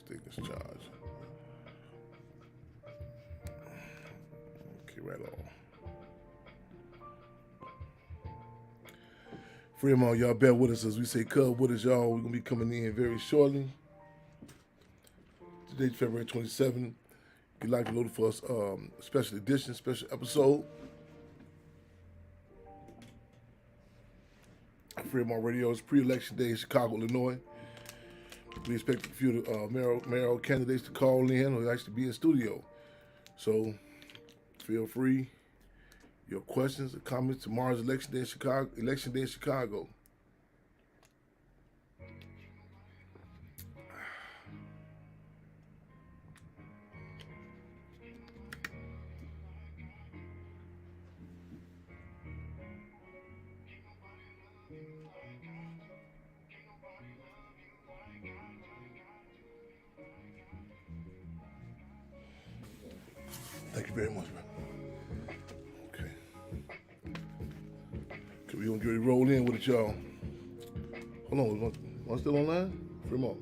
thing is charged. Okay, right on. Fremont, y'all bear with us as we say cub with us, y'all. We're going to be coming in very shortly. Today's February 27th. If you'd like to load for us, special edition, special episode. Fremont Radio is pre-election day in Chicago, Illinois. We expect a few mayoral candidates to call in or actually be in studio. So feel free. Your questions or comments. Tomorrow's election day in Chicago. Election day in Chicago. Thank you very much, man. Okay. Okay, we're gonna get ready to roll in with it, y'all. Hold on, am I still online? Fremont.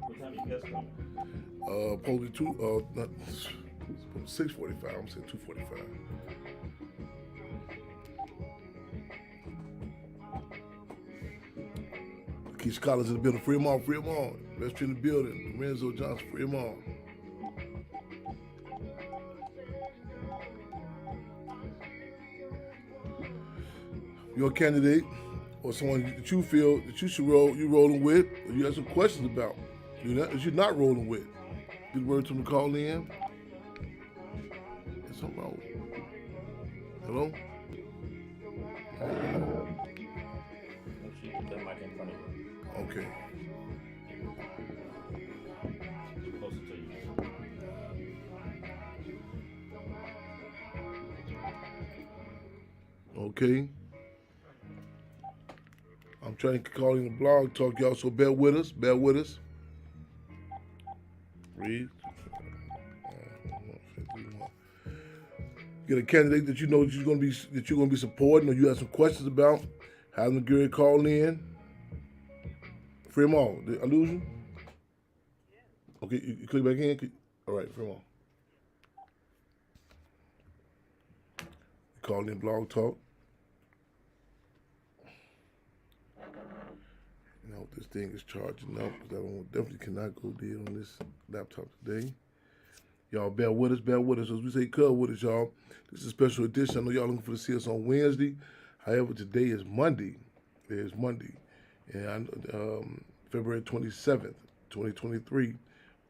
What time you guys coming? Probably 6:45. I'm saying 2:45. Keisha Collins in the building. Fremont. Rest in the building. Lorenzo Johnson. Fremont. Your candidate or someone that you feel that you rolling with, or you have some questions about, that you're not rolling with. Good word to them to call in. There's something wrong. Hello? Make sure you put that mic in front of you. Okay. Closer to you. Okay. I'm trying to call in the blog talk, y'all, so bear with us. Read. Get a candidate that you know that you're gonna be supporting, or you have some questions about. Have them get call in. Fremont, did I lose you? Okay, you click back in. All right, Fremont. Call in blog talk. Now this thing is charging up because I definitely cannot go deal on this laptop today. Y'all bear with us as we say cub with us, y'all. This is a special edition. I know y'all looking for to see us on Wednesday. However, today is Monday. And February 27th, 2023,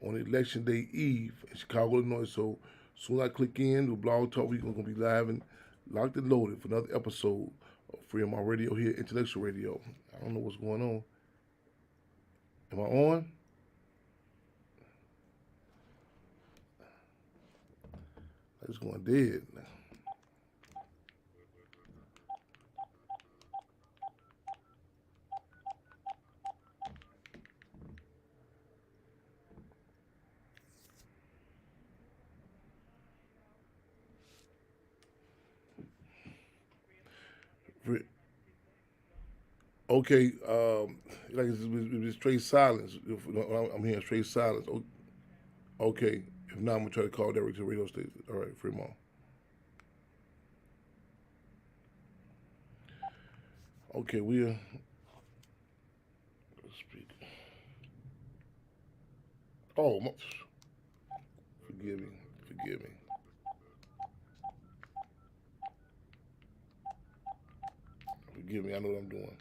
on Election Day Eve in Chicago, Illinois. So soon I click in to Blog Talk, we're going to be live and locked and loaded for another episode of Fremont Radio here, Intellectual Radio. I don't know what's going on. Am I on? It's going dead. Okay, like it's straight silence. I'm hearing straight silence. Okay, if not, I'm gonna try to call direct to the radio station. All right, Fremont. Okay, we'll speak. Oh, forgive me. Forgive me. I know what I'm doing.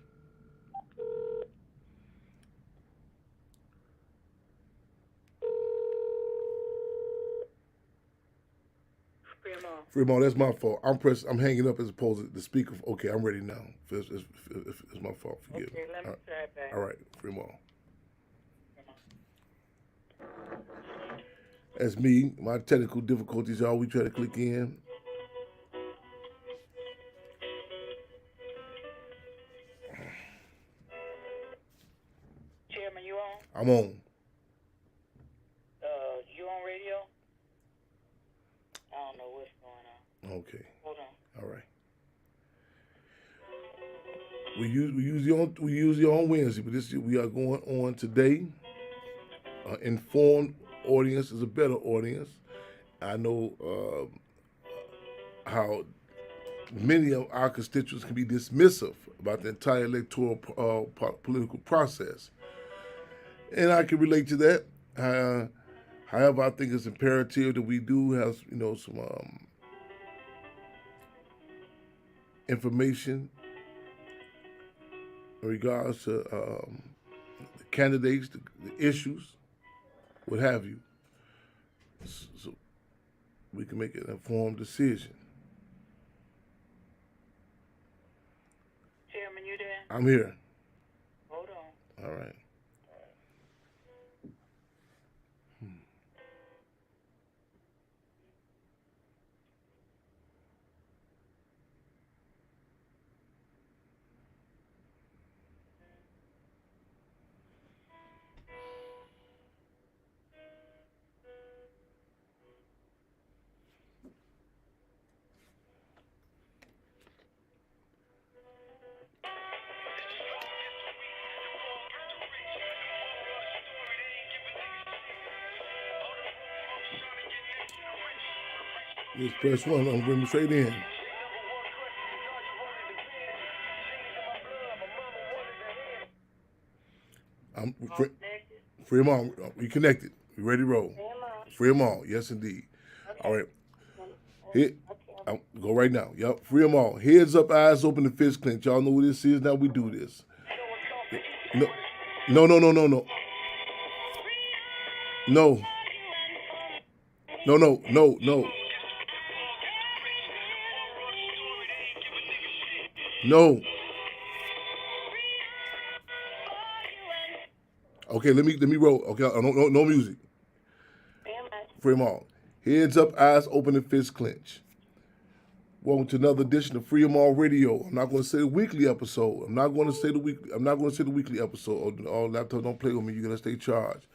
Fremont, that's my fault. I'm hanging up as opposed to the speaker. Okay, I'm ready now. It's my fault. Forgive me. Let me try it back. All right, Fremont. That's me. My technical difficulties, y'all. We try to click in. Chairman, you on? I'm on. You on radio? I don't know what's going on. Okay. Hold on. All right. we usually on Wednesday, but this we are going on today. Informed audience is a better audience. I know how many of our constituents can be dismissive about the entire electoral political process, and I can relate to that. However, I think it's imperative that we do have some information in regards to the candidates, the issues, what have you, so we can make an informed decision. Chairman, you there? I'm here. Hold on. All right. Just press one. I'm bringing straight in. I'm free, Connected. free them all. We connected. We ready to roll. Am Free them all. Yes, indeed. All right. Here, Okay. go right now. Yep. Free them all. Heads up, eyes open, and fist clench. Y'all know what this is. Now we do this. No, no. No. No. No. Okay, let me roll. Okay, no music. Free them all. Heads up, eyes open, and fists clench. Welcome to another edition of Free 'em All Radio. I'm not going to say the weekly episode. I'm not going to say the weekly episode. All laptop, don't play with me. You're going to stay charged.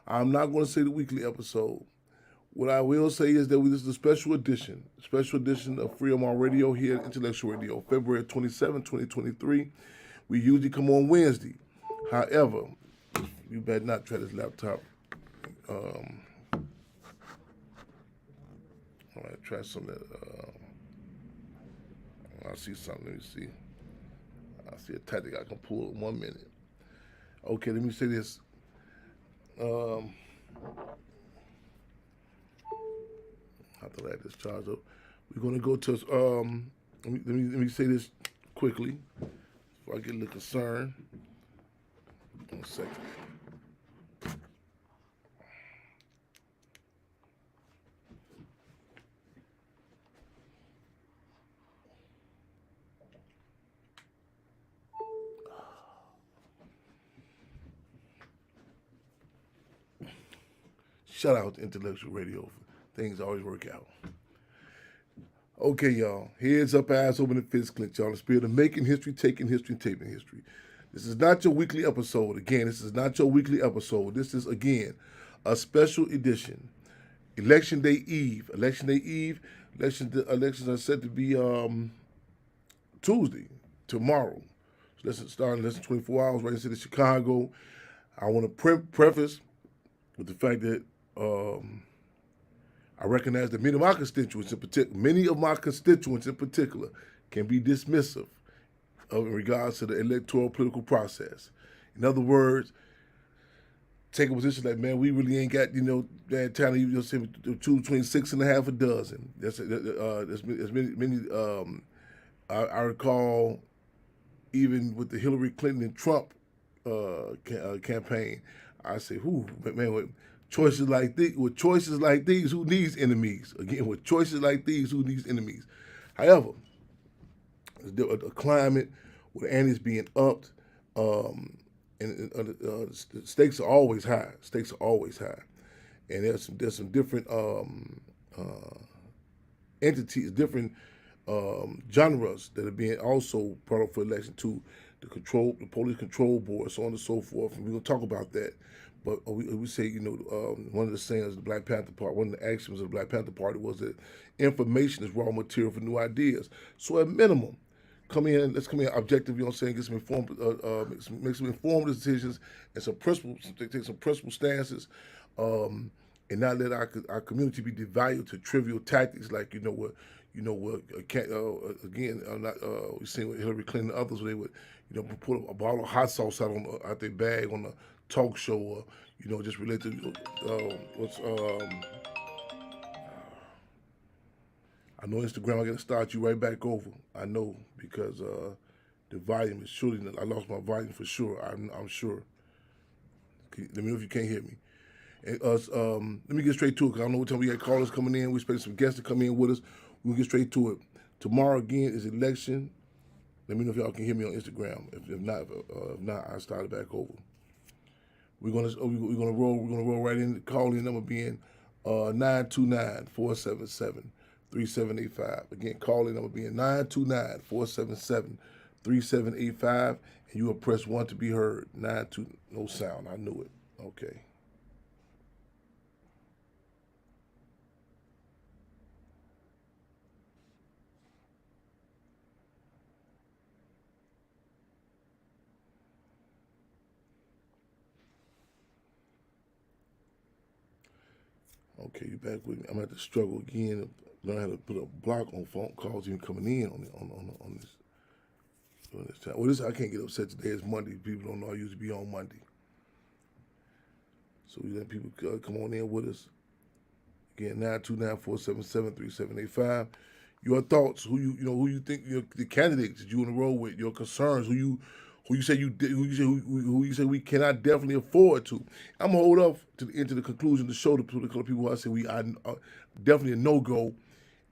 I'm not going to say the weekly episode. What I will say is that this is a special edition of Free 'em All Radio here at Intellectual Radio, February 27, 2023. We usually come on Wednesday. However, you better not try this laptop. All right, try some that. I see something. Let me see. I see a tactic I can pull in 1 minute. Okay, let me say this. I have to let this charge up. We're gonna go to. Let me say this quickly before I get a little concerned. 1 second. Shout out to Intellectual Radio. Things always work out. Okay, y'all. Heads up, eyes open, and fists clenched, y'all. In the spirit of making history, taking history, and taping history. This is not your weekly episode. Again, this is not your weekly episode. This is, again, a special edition. Election Day Eve. Elections are set to be Tuesday, tomorrow. So let's start in less than 24 hours right in the city of Chicago. I want to preface with the fact that I recognize that many of my constituents in particular, can be dismissive in regards to the electoral political process. In other words, take a position like, man, we really ain't got, that time to say between 6 and a half a dozen. There's many. I recall even with the Hillary Clinton and Trump campaign, I say, man, with choices like these, who needs enemies? Again, with choices like these, who needs enemies? However, a climate where antes being upped, and the stakes are always high. And there's some different entities, different genres that are being also brought up for election too. The police control board, so on and so forth. And we're gonna talk about that. But we say, one of the sayings of the Black Panther Party, one of the axioms of the Black Panther Party was that information is raw material for new ideas. So at minimum, come in. Let's come in objective. You know what I'm saying? Get some informed, make some informed decisions and some principle, take some principle stances, and not let our community be devalued to trivial tactics like again, not, we seen with Hillary Clinton and others where they would put a bottle of hot sauce out their bag on a talk show or just relate to what's I know Instagram. I got to start you right back over. I know because the volume is surely. I lost my volume for sure. I'm sure. Let me know if you can't hear me. And let me get straight to it because I don't know what time we got callers coming in. We expect some guests to come in with us. We'll get straight to it. Tomorrow again is election. Let me know if y'all can hear me on Instagram. If not, I'll start it back over. We're gonna roll right in. The call-in number being 929-477-3785. Again, call-in number being 929-477-3785. And you will press 1 to be heard. 92, no sound. I knew it. Okay. Okay, you back with me. I'm gonna have to struggle again. Learn how to put a block on phone calls even coming in on this during this time. Well, this I can't get upset today. It's Monday. People don't know I used to be on Monday, so we let people come on in with us. Again, 929-477-3785. Your thoughts? Who you think the candidates that you in a row with? Your concerns? Who you say we cannot definitely afford to? I'm gonna hold up into the conclusion to show the political people who I say we are definitely a no go,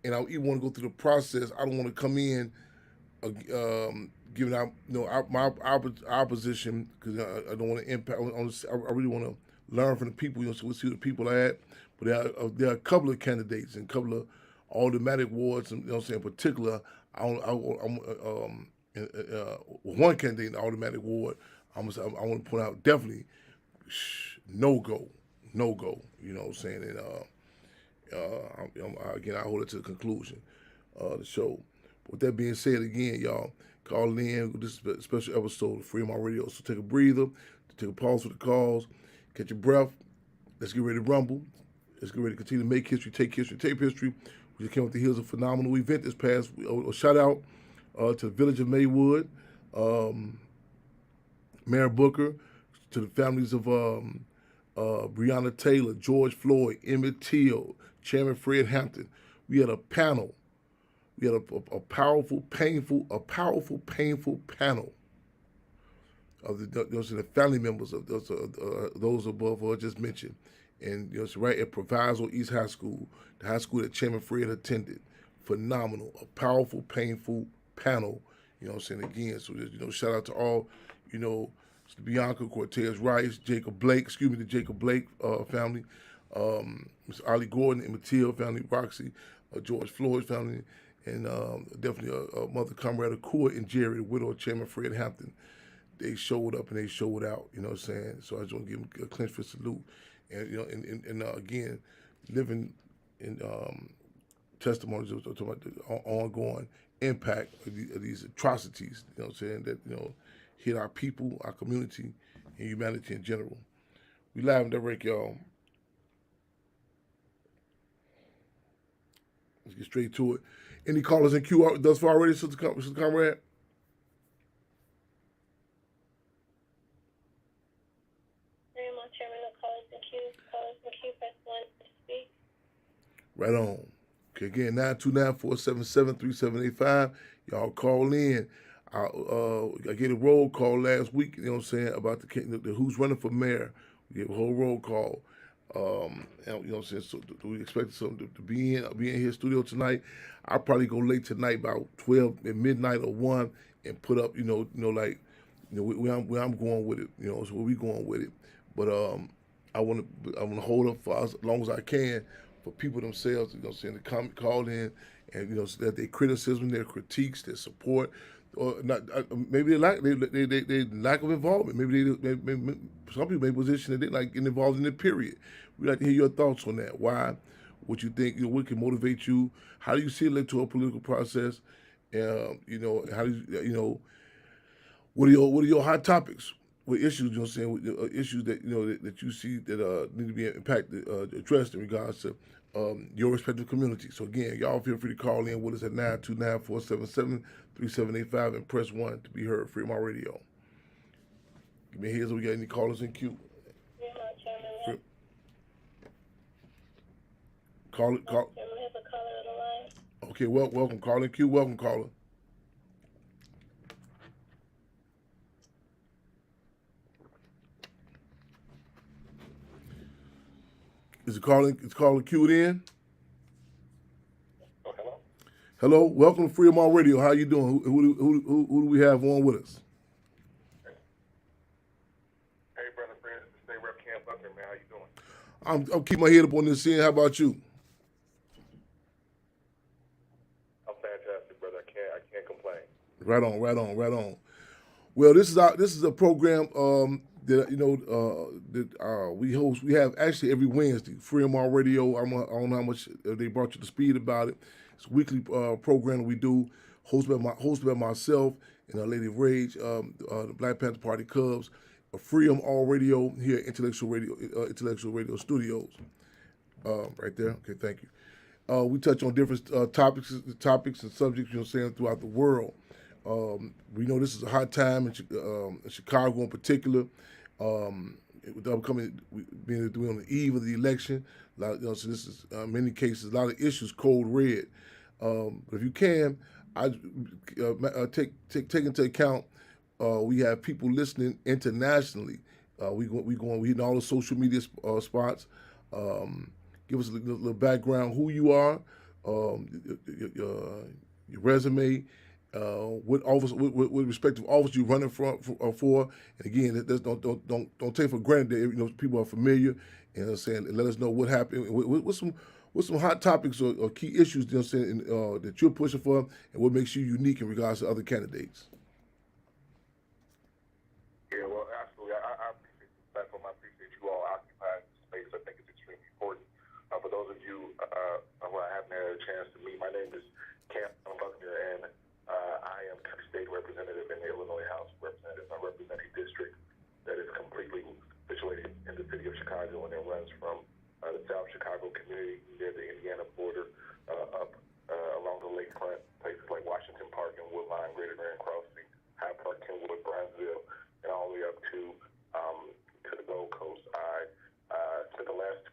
and I even want to go through the process. I don't want to come in giving out our position because I don't want to impact. I really want to learn from the people. So we see what the people are at. But there are a couple of candidates and a couple of automatic wards. And, what I'm saying in particular, one candidate in the automatic ward. I want to point out definitely no go. You know what I'm saying? And again, I hold it to the conclusion of the show. With that being said, again, y'all calling in with this special episode of Free My Radio. So take a breather, take a pause for the calls, catch your breath. Let's get ready to rumble. Let's get ready to continue to make history, take history, tape history. We just came off the heels of a phenomenal event this past. A shout out to the village of Maywood, Mayor Booker, to the families of Breonna Taylor, George Floyd, Emmett Till, Chairman Fred Hampton. We had a panel. We had a powerful, painful panel of the family members of those above who I just mentioned. And it's right at Proviso East High School, the high school that Chairman Fred attended. Phenomenal, a powerful, painful panel. You know what I'm saying? Again, so just, shout out to all, Bianca, Cortez Rice, the Jacob Blake family, Ms. Ollie Gordon and Mateo family, Roxy, George Floyd's family, and definitely Mother Comrade Court and Jerry, the widow of Chairman Fred Hampton. They showed up and they showed out. You know what I'm saying? So I just want to give them a clenched fist salute. And again, living in testimonies of the ongoing impact of these atrocities. You know what I'm saying? That hit our people, our community, and humanity in general. We live and direct, y'all. Let's get straight to it. Any callers in queue thus far already, Sister Comrade? Right on. Okay, again, 929-477-3785. Y'all call in. I gave a roll call last week, you know what I'm saying, about the who's running for mayor. We gave a whole roll call. And, you know what I'm saying, so we expect something to be in here studio tonight. I'll probably go late tonight about 12 at midnight or 1 and put up, where I'm going with it, so where we going with it. But I want to hold up for as long as I can for people themselves, to call in and that their criticism, their critiques, their support, or not maybe they lack of involvement. Maybe some people may position that they like getting involved in the period. We'd like to hear your thoughts on that. Why? What you think? What can motivate you? How do you see the electoral political process? You know, how do you know what are your hot topics? What issues, you know what I'm saying? Issues that you know that you see that need to be impacted, addressed in regards to your respective community. So again, y'all feel free to call in with us at 929-477-3785 and press 1 to be heard. Free my radio. Give me a heads up. We got any callers in queue? Yeah, Chairman, we Free, have, call it. Call. Chairman, we have a caller on the line. Okay, welcome. Call in queue. Welcome, caller. Is it calling? It's calling queued in. Oh, hello? Hello, welcome to Free My Radio. How you doing? Who do we have on with us? Hey, brother Fred, this is State Rep Cam Buckner, man. How you doing? I'm keeping my head up on this scene. How about you? I'm fantastic, brother. I can't complain. Right on, right on, right on. Well, this is a program that you know that we host. We have actually every Wednesday. Free My Radio. I don't know how much they brought you to speed about it. It's a weekly program that we do, hosted by myself and our Lady of Rage, the Black Panther Party Cubs, Freedom All Radio here at Intellectual Radio Studios. Right there. Okay, thank you. We touch on different topics and subjects, you know, saying throughout the world. We know this is a hot time in Chicago in particular. With the upcoming, being on the eve of the election, you know, so this is in many cases a lot of issues code red. But if you can, I take into account we have people listening internationally. We hitting all the social media spots. Give us a little background, who you are, your resume, what office, what respective office you're running for. And again, don't take for granted that, you know, people are familiar. And saying, let us know what happened. What's some hot topics or key issues, you know, saying that you're pushing for, and what makes you unique in regards to other candidates. Yeah, well, absolutely. I appreciate the platform. I appreciate you all occupying the space. I think it's extremely important. For those of you who I haven't had a chance to meet, my name is Cam Buckner, and I am state representative in the Illinois House of Representatives. I represent a district that is completely situated in the city of Chicago, and it runs from the South Chicago community near the Indiana border up along the lakefront, places like Washington Park and Woodline, Greater Grand Crossing, Hyde Park, Kenwood, Brownsville, and all the way up to the Gold Coast. I spent the last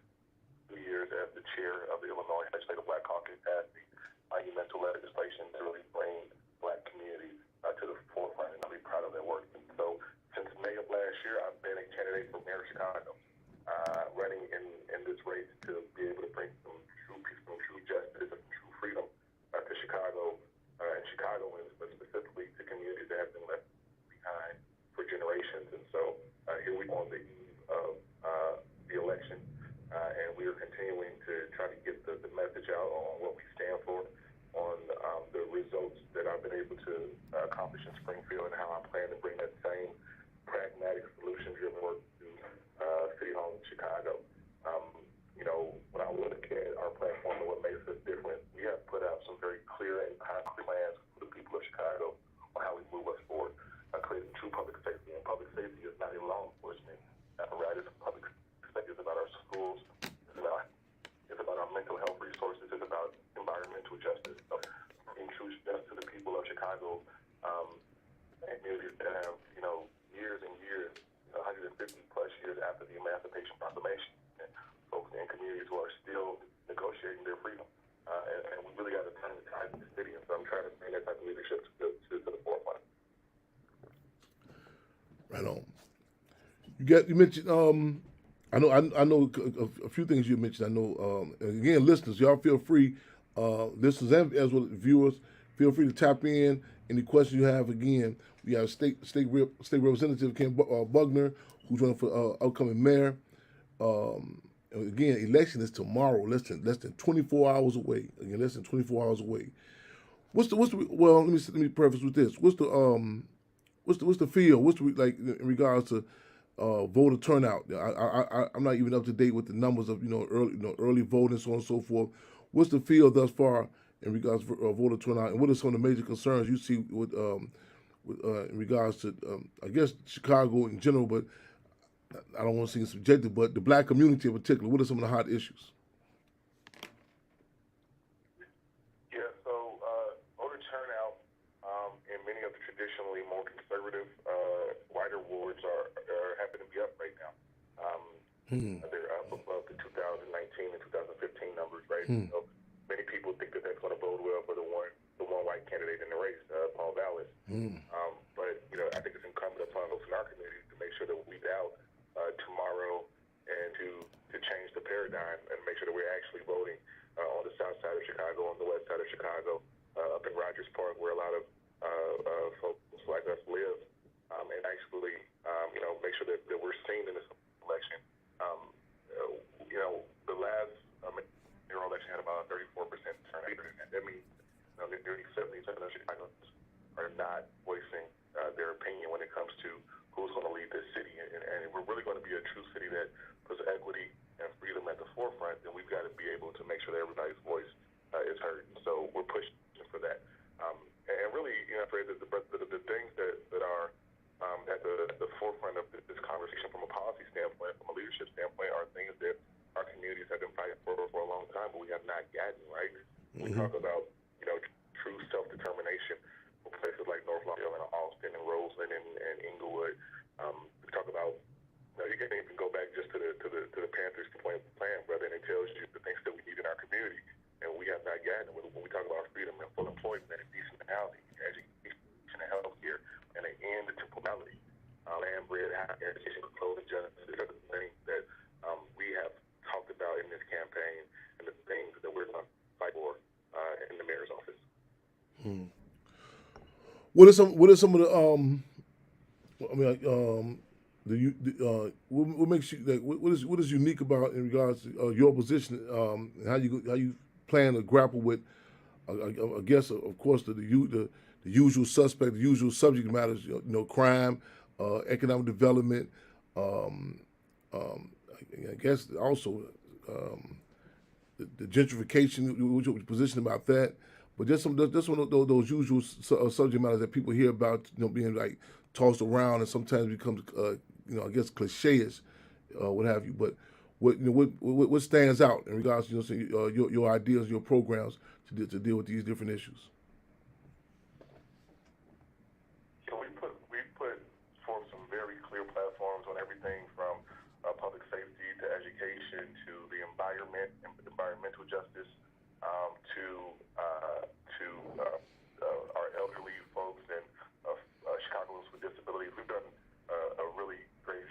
2 years as the chair of the Illinois Legislative Black Caucus, passed the monumental legislation to really bring Black communities to the forefront, and I'm really proud of that work. And so, since May of last year, I've been a candidate for mayor of Chicago, running in this race to be able to bring some true peace, some true justice, and true freedom to Chicago and Chicagoans, but specifically to communities that have been left behind for generations. And so here we are on the eve of the election, and we are continuing to try to get the message out on what we stand for, on the results that I've been able to accomplish in Springfield, and how I plan to bring that same pragmatic, solution-driven work to City Hall in Chicago. You know, when I look at our platform and what makes us different, we have put out some very clear and concrete plans for the people of Chicago on how we move us forward, creating true public safety. And public safety is not a law enforcement apparatus. Public safety is about our schools. It's about our mental health resources. It's about environmental justice. So, bringing true justice to the people of Chicago and communities that have, you know, years and years, 150 plus years after the Emancipation Proclamation, and folks in communities who are still negotiating their freedom. And we really got to turn the tide in the city. And so I'm trying to bring that type of leadership to the forefront. Right on. You mentioned I know a few things you mentioned. I know again, listeners, y'all feel free, listeners and as well as viewers, feel free to tap in. Any questions you have, again, we have State Representative Ken Bugner, who's running for upcoming mayor. Again, election is tomorrow, less than 24 hours away. Again, less than 24 hours away. What's the well? Let me preface with this. What's the feel? What's the, like in regards to voter turnout? I'm not even up to date with the numbers of early voting, so on and so forth. What's the feel thus far in regards to voter turnout, and what are some of the major concerns you see in regards to, I guess, Chicago in general, but I don't want to seem subjective, but the black community in particular, what are some of the hot issues? Yeah, so voter turnout in many of the traditionally more conservative whiter wards happen to be up right now. They're up above the 2019 and 2015 numbers, right? So many people think that that's going to bode well for the one white candidate in the race, Paul Vallis. But I think it's incumbent upon those in our community to make sure that we out tomorrow and to change the paradigm and make sure that we're actually voting on the south side of Chicago, on the west side of Chicago, up in Rogers Park, where a lot of folks like us live, and actually, make sure that we're seen in this election. The last mayoral election had about a 34% turnout, and that means nearly 70% of Chicagoans are not voicing their opinion when it comes to who's going to lead this city. And we're really going to be a true city that puts equity and freedom at the forefront, then we've got to be able to make sure that everybody's voice is heard. So we're pushing for that. And really, the things that are at the forefront of this conversation from a policy standpoint, from a leadership standpoint, are things that our communities have been fighting for a long time, but we have not gotten, right? We talk about, true self-determination for places like North Lawndale and Austin and Roseland and Inglewood. We talk about, you can even go back just to the Panthers plan, brother, and it tells you the things that we need in our community, and we have not gotten. When we talk about freedom and full employment and decent housing, education and health care, and an end to temporality, land, bread, education, clothing, justice, these are the things that we have talked about in this campaign, and the things that we're going to fight for in the mayor's office. What are some of the what makes you like what is unique about in regards to your position, and how you plan to grapple with I guess of course the usual suspect, the usual subject matters, crime, economic development, I guess also the gentrification, which was positioned about that. But just one of those usual subject matters that people hear about, being like tossed around and sometimes becomes, I guess cliches, what have you. But what stands out in regards to your ideas, your programs to deal with these different issues? We put forth some very clear platforms on everything from public safety to education to the environment and environmental justice, to our elderly folks and Chicagoans with disabilities. We've done a really great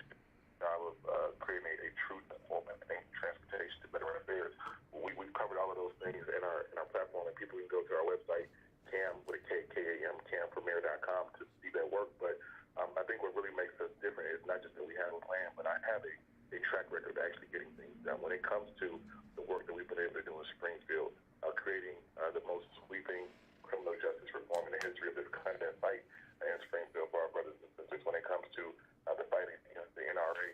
job of creating a true platform and transportation to better affairs. We've covered all of those things in our platform, and people can go to our website, CAM with a KAM, camformayor.com, to see that work. But I think what really makes us different is not just that we have a plan, but I have a track record of actually getting things done. When it comes to the work that we've been able to do in Springfield, creating the most sweeping criminal justice reform in the history of this country and fight in Springfield for our brothers and sisters. When it comes to the fight against the NRA,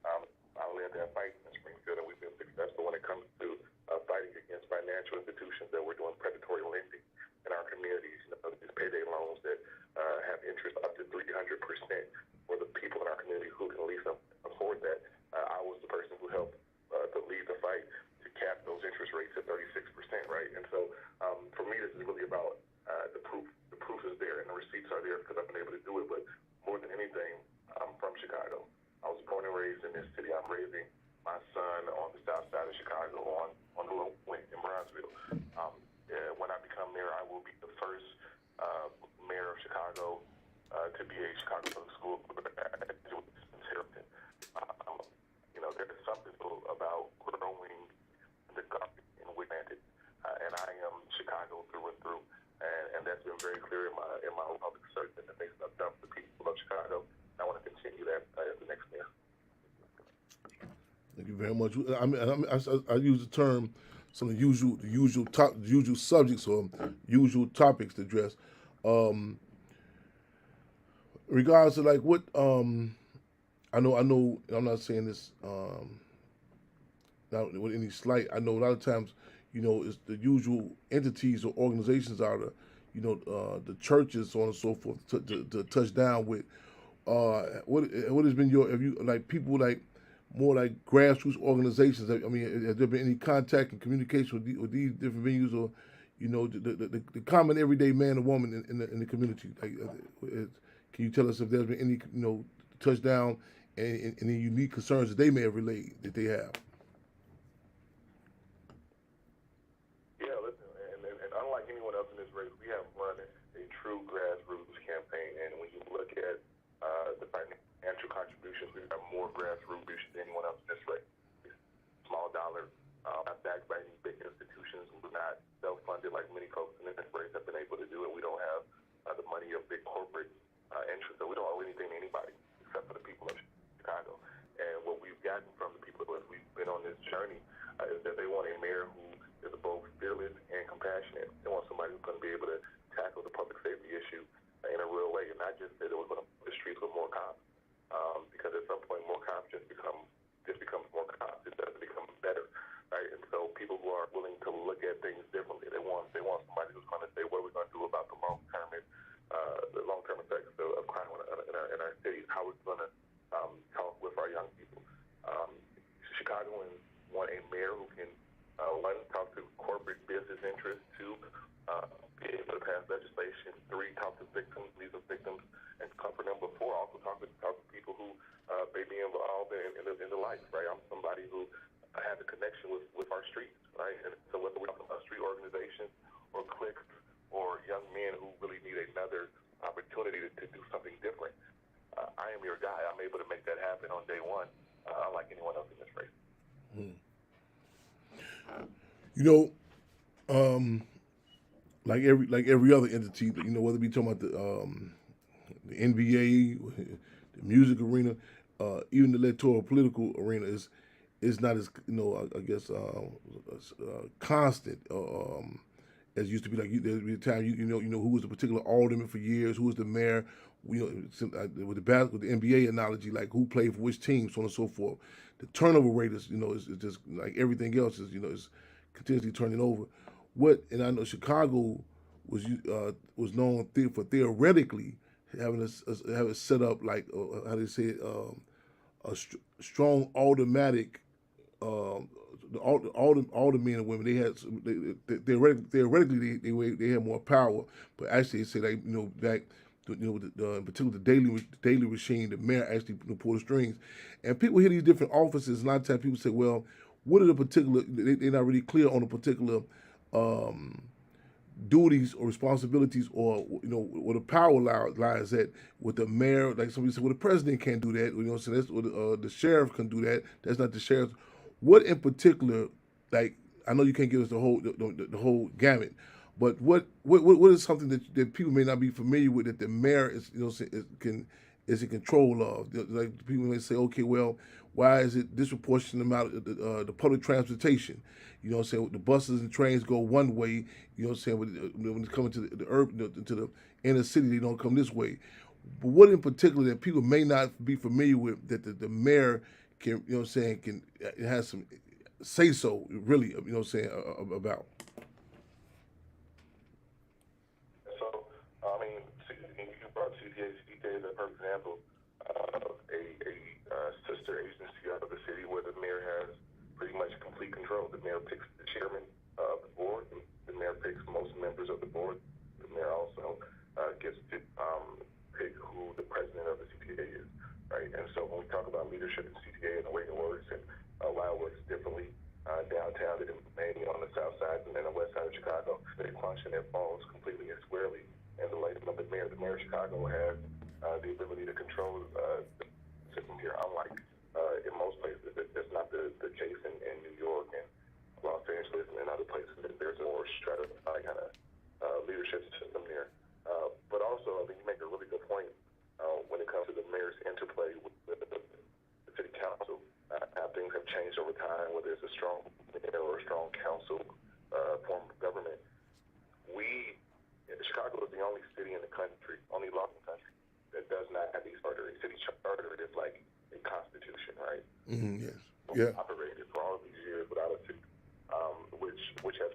I led that fight in Springfield, and we've been successful when it comes to fighting against financial institutions that were doing predatory lending in our communities. These payday loans that have interest up to 300% for the people in our community who can at least afford that. I was the person who helped to lead the fight to cap those interest rates at 36%, right? And so for me, this is really about the proof. The proof is there, and the receipts are there because I've been able to do it. But more than anything, I'm from Chicago. I was born and raised in this city. I'm raising my son on the south side of Chicago, on the low point in Bronzeville. When I become mayor, I will be the first mayor of Chicago to be a Chicago public school inherited. There's something about growing the garden in which planted, and I am Chicago through and through, and that's been very clear in my public service and the things I've done for the people of Chicago. I want to continue that as the next mayor. Thank you very much. I use the term some of the usual subjects or usual topics to address. Regards to like what I know I'm not saying this not with any slight. I know a lot of times it's the usual entities or organizations are the churches, so on and so forth, to touch down with. What has been your, have you, like, people like more like grassroots organizations? I mean, has there been any contact and communication with these different venues, or the common everyday man or woman in the community? Like, can you tell us if there's been any touchdown and any unique concerns that they may have relayed that they have? Yeah, listen, and unlike anyone else in this race, we have run a true grassroots campaign. And when you look at the financial contributions, we have more grassroots than anyone else in this race. Small dollar, not backed by any big institutions. We're not self-funded like many folks in this race have been able to do, and we don't have the money of big corporate interests. So we don't owe anything to anybody except for the people of Chicago. And what we've gotten from the people as we've been on this journey is that they want a mayor who is both fearless and compassionate. They want somebody who's going to be able to tackle the public safety issue in a real way, and not just that we're going to put the streets with more cops, because at some point more cops just becomes more cops. It doesn't become better, right? And so people who are willing to look at things differently, they want somebody who's going to say what we're going to do about the long term effects of crime in our cities, how we're going to talk with our young people. Chicagoans want a mayor who can one, talk to corporate business interests, two, be able to pass legislation, three, talk to victims, leave the victims, and comfort them. But four, also talk to people who may be involved in the life, right? I'm somebody who has a connection with our streets, right? And so whether we're talking about street organizations or cliques or young men who really need another opportunity to do something different, I am your guy. I'm able to make that happen on day one, unlike anyone else in this race. You know, like every other entity, whether we talking about the NBA, the music arena, even the electoral political arena is not as I guess constant as it used to be. Like there'd be a time who was the particular alderman for years, who was the mayor. With the NBA analogy, like who played for which team, so on and so forth. The turnover rate is just like everything else is continuously turning over. And I know Chicago was known for theoretically having have it set up like how do you say it, strong automatic. All the men and women theoretically they had more power, but actually they say like back in particular the daily regime, the mayor actually pull the strings, and people hear these different offices. And a lot of times people say, well, what are the particular? They're not really clear on the particular duties or responsibilities, or where the power lies at with the mayor. Like somebody said, well, the president can't do that. So that's the sheriff can do that. That's not the sheriff. What in particular, like I know you can't give us the whole gamut, but what is something that people may not be familiar with that the mayor is is in control of? Like people may say, okay, well, why is it disproportionate amount of the public transportation? The buses and trains go one way. When it's coming to the urban, to the inner city, they don't come this way. But what in particular that people may not be familiar with that the mayor can, can it has some say so really, about. So, I mean, you brought CTA. CTA is a perfect example of a sister agency out of the city where the mayor has pretty much complete control. The mayor picks the chairman of the board. The mayor picks most members of the board. The mayor also gets to pick who the president of the CTA is, right? And so when we talk about leadership in CTA and the way it works and why it works differently downtown than mainly on the south side and then the west side of Chicago, a function that falls completely and squarely in the lane of the mayor. The mayor of Chicago has the ability to control the system here, unlike in most places. That's not the case in New York and Los Angeles and other places. There's a more stratified kind of leadership system there. But also, I think you make a really good point when it comes to the mayor's interplay with the city council. How things have changed over time, whether it's a strong mayor or a strong council form of government. Chicago is the only city in the country, only law in the country, that does not have a charter. A city charter is like a constitution, right? Mm-hmm, yes. Yeah. Operated for all of these years without a city, which has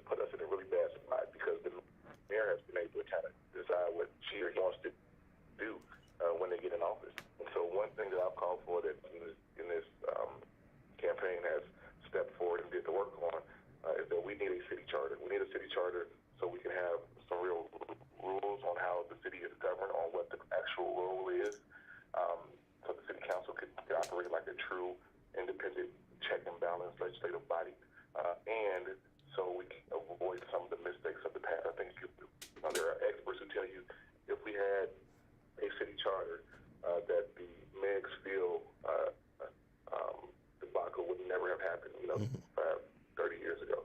campaign has stepped forward and did the work on is that we need a city charter. We need a city charter so we can have some real rules on how the city is governed, on what the actual role is, so the city council can operate like a true independent check and balance legislative body, and so we can avoid some of the mistakes of the past. I think there are experts who tell you if we had a city charter, that the Megsfield debacle would never have happened, 30 years ago,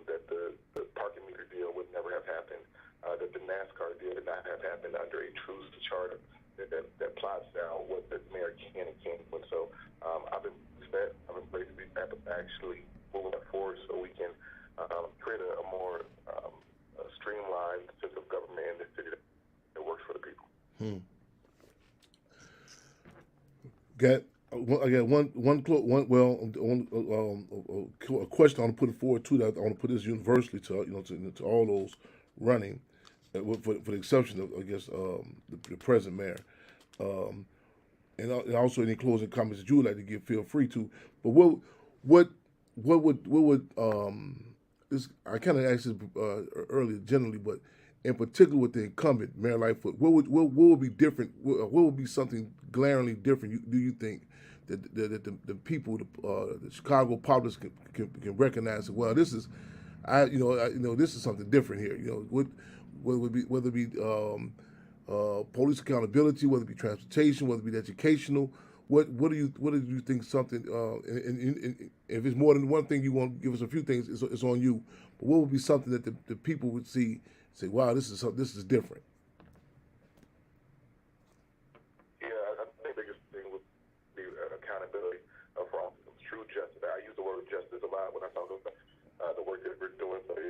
that the parking meter deal would never have happened, that the NASCAR deal would not have happened under a true charter that plots down what the mayor can and can't do. So I've embraced actually moving that forward so we can create a more streamlined system of government in the city that works for the people. Got I got a question I want to put forward too. That I want to put this universally to all those running, for the exception of, I guess, the present mayor. And also any closing comments that you would like to give, feel free to. But what would this, I kind of asked this earlier generally, but in particular with the incumbent Mayor Lightfoot, what would be different? What would be something glaringly different? Do you think that the people, the Chicago public can recognize that, well, this is, this is something different here. Whether it be police accountability, whether it be transportation, whether it be educational. What do you think something? And if it's more than one thing, you want to give us a few things. It's on you. But what would be something that the people would see, say, wow, this is different. Yeah, I think the biggest thing would be accountability for true justice. I use the word justice a lot when I talk about the work that we're doing. But I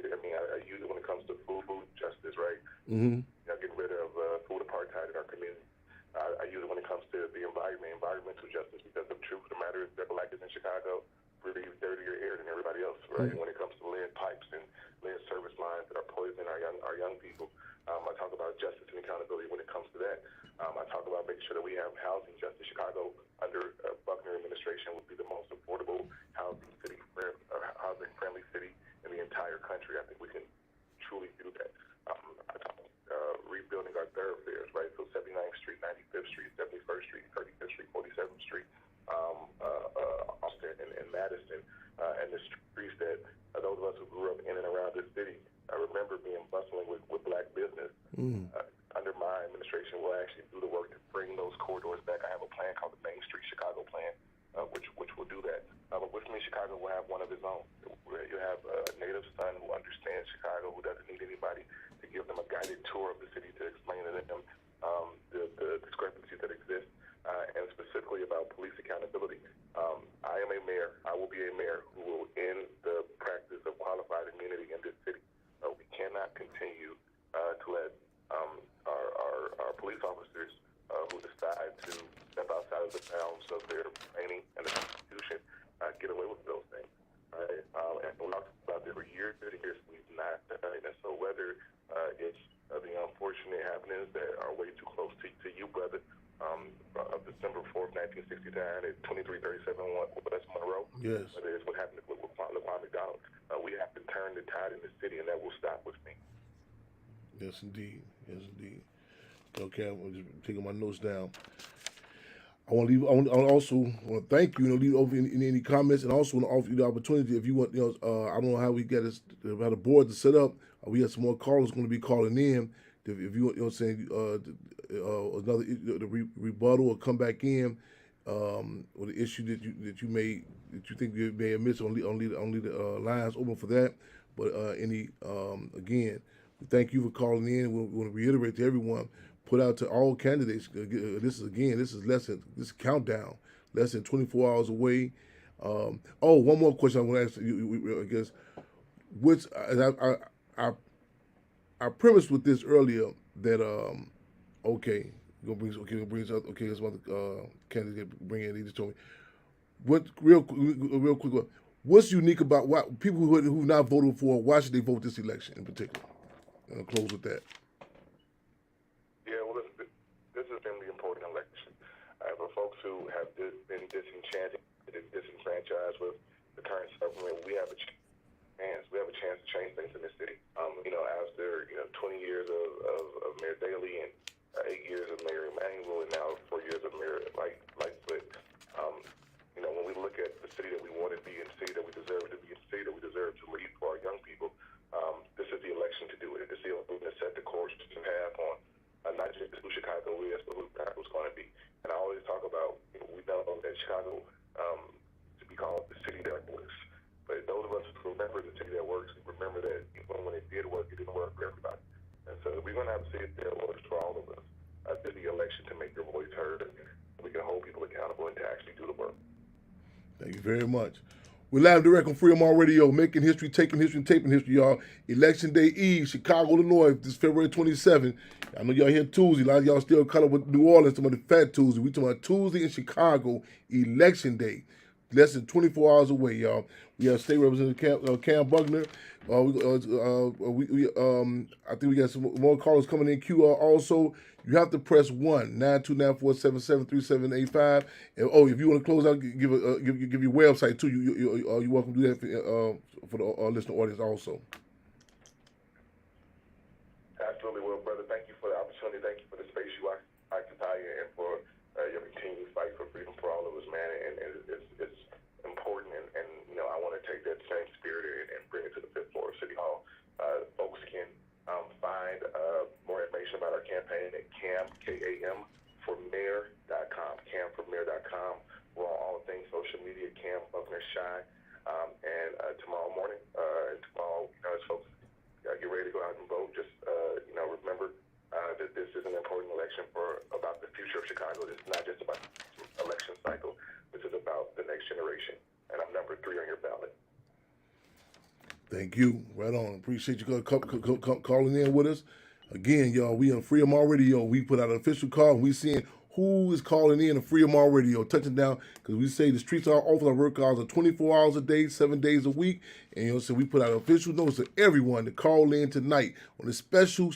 use it when it comes to food justice, right? Mm-hmm. Getting rid of food apartheid in our community. I use it when it comes to the environmental justice, because the truth of the matter is that black is in Chicago breathe dirtier air than everybody else, right? Mm-hmm. When it comes to lead pipes and lead service lines that are poisoning our young people. I talk about justice and accountability when it comes to that. I talk about making sure that we have housing justice. Chicago, under Buckner administration, would be the most affordable housing friendly city in the entire country. I think we can truly do that. I talk about rebuilding our thoroughfares, right? So 79th Street, 95th Street, 71st Street, 35th Street, 47th Street, Austin and Madison, and the streets that those of us who grew up in and around this city, I remember being bustling with black business. Mm. Under my administration, we'll actually do the work to bring those corridors back. I have a plan called the Main Street Chicago Plan, which will do that. But with me, Chicago will have one of its own. You have a native son who understands Chicago, who doesn't need anybody to give them a guided tour of the city to explain to them the discrepancies that exist, and specifically about police accountability. I am a mayor. I will be a mayor who will end the practice of qualified immunity in this city. We cannot continue to let our police officers who decide to step outside of the bounds of their training and the Constitution get away with those things. Right? And we talked about this for years and years. We've not done it. And so whether it's the unfortunate happenings that are way too close to you, brother, of December 4th, 1969 at 2337 West Monroe, Yes. whether it's what happened with Laquan McDonald, we have to turn the tide in the city, and that will stop with me. Yes, indeed. Yes, indeed. Okay, I'm just taking my notes down. I also want to thank you. Leave over any comments, and also want to offer you the opportunity if you want. I don't know how we get this, how the board to set up. We have some more callers going to be calling in. If you want, another the rebuttal or come back in, or the issue that you think you may have missed, only the lines open for that. But again, thank you for calling in. We want to reiterate to everyone, put out to all candidates. This is countdown, less than 24 hours away. One more question I want to ask you. I guess, which I premised with this earlier that that's what the candidate bring in. He just told me. What real quick? What's unique about why people who not voted for? Why should they vote this election in particular? And I'll close with that. Yeah, well, this has been the important election. For folks who have been disenchanted, disenfranchised with the current government, we have a chance. We have a chance to change things in this city. After 20 years of Mayor Daley and 8 years of Mayor Emanuel, and now 4 years of Mayor Lightfoot. When we look at the city that we want to be, and the city that we deserve to be, and the city that we deserve to lead for our young people, this is the election to do it. It's the election to set the course to have on not just who Chicago is, but who Chicago's going to be. And I always talk about, we know that Chicago to be called the city that works. But those of us who remember the city that works, remember that even when it did work, it didn't work for everybody. And so we're going to have a city that works for all of us. This is the election to make your voice heard, and we can hold people accountable and to actually do the work. Thank you very much. We're live direct on Freedom All Radio, making history, taking history, and taping history, y'all. Election Day Eve, Chicago, Illinois, this February 27. I know y'all here Tuesday. A lot of y'all still caught up with New Orleans, talking about the Fat Tuesday. We talking about Tuesday in Chicago, Election Day. Less than 24 hours away, y'all. We have State Representative Cam Buckner. I think we got some more callers coming in. Q also. You have to press 1-929-477-3785. And if you want to close out, give your website too. You're welcome to do that for the listening audience also. Absolutely, well, brother. Thank you for the opportunity. Thank you for the space you occupy and for your continued fight for freedom for all of us, man. And it's important, and I want to take that same spirit and bring it to the fifth floor of City Hall. Folks can find more information about our campaign at camformayor.com. Camformayor.com. We're on all things social media. Cam Buckner Shy. And tomorrow morning, and tomorrow, as folks get ready to go out and vote, just remember that this is an important election about the future of Chicago. This is not just about the election cycle. This is about the next generation. And I'm number 3 on your ballot. Thank you. Right on. Appreciate you calling in with us. Again, y'all, we on Freedom All Radio. We put out an official call, and we seeing who is calling in on Freedom All Radio, touching down, because we say the streets are open. Our work hours are 24 hours a day, 7 days a week. And so we put out an official notice to everyone to call in tonight on a special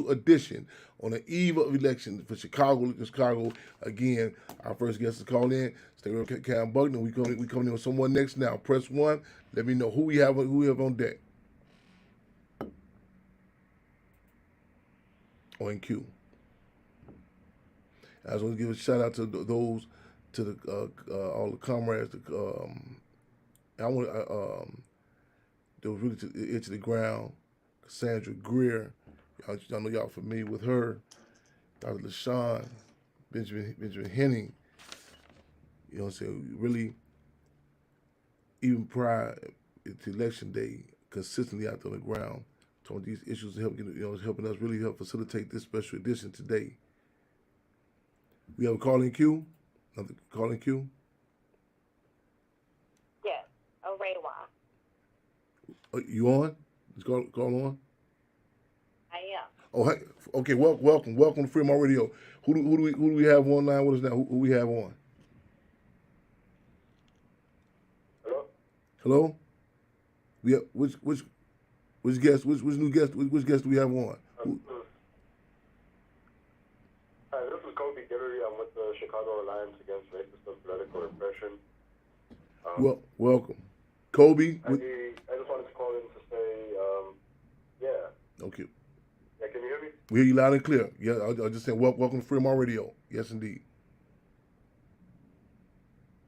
edition on the eve of election for Chicago. Again, our first guest is calling in. Stay with Cam Buckner. We coming in with someone next now. Press 1. Let me know who we have on deck. Or in queue. I just want to give a shout out to those, to all the comrades. I want they was really to the edge of the ground. Cassandra Greer, y'all know y'all familiar with her. Dr. LaShawn, Benjamin Henning. You know what I'm saying? Really, even prior to Election Day, consistently out on the ground, talking these issues, helping us really help facilitate this special edition today. We have a call in queue. Another call in queue. Yes, Raywa. You on? Is call on? I am. Oh, hey, okay. Welcome to Freedom All Radio. Who do we have online with us now? Who we have on? Hello. We have which guest? Which new guest? Which guest do we have on? Hi, this is Kobe Guidry. I'm with the Chicago Alliance Against Racist and Political Repression. Welcome, Kobe. I just wanted to call in to say, yeah. Okay. Yeah, can you hear me? We hear you loud and clear. Yeah, I just saying welcome to Freedom All Radio. Yes, indeed.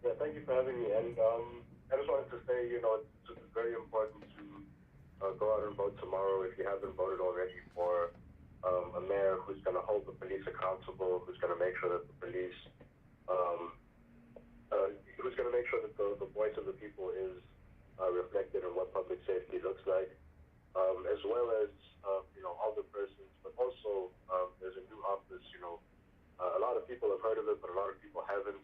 Yeah, thank you for having me. And I just wanted to say, it's very important to go out and vote tomorrow if you haven't voted already for a mayor who's going to hold the police accountable, who's going to make sure that the police, who's going to make sure that the voice of the people is reflected in what public safety looks like, as well as, other persons, but also there's a new office, a lot of people have heard of it, but a lot of people haven't.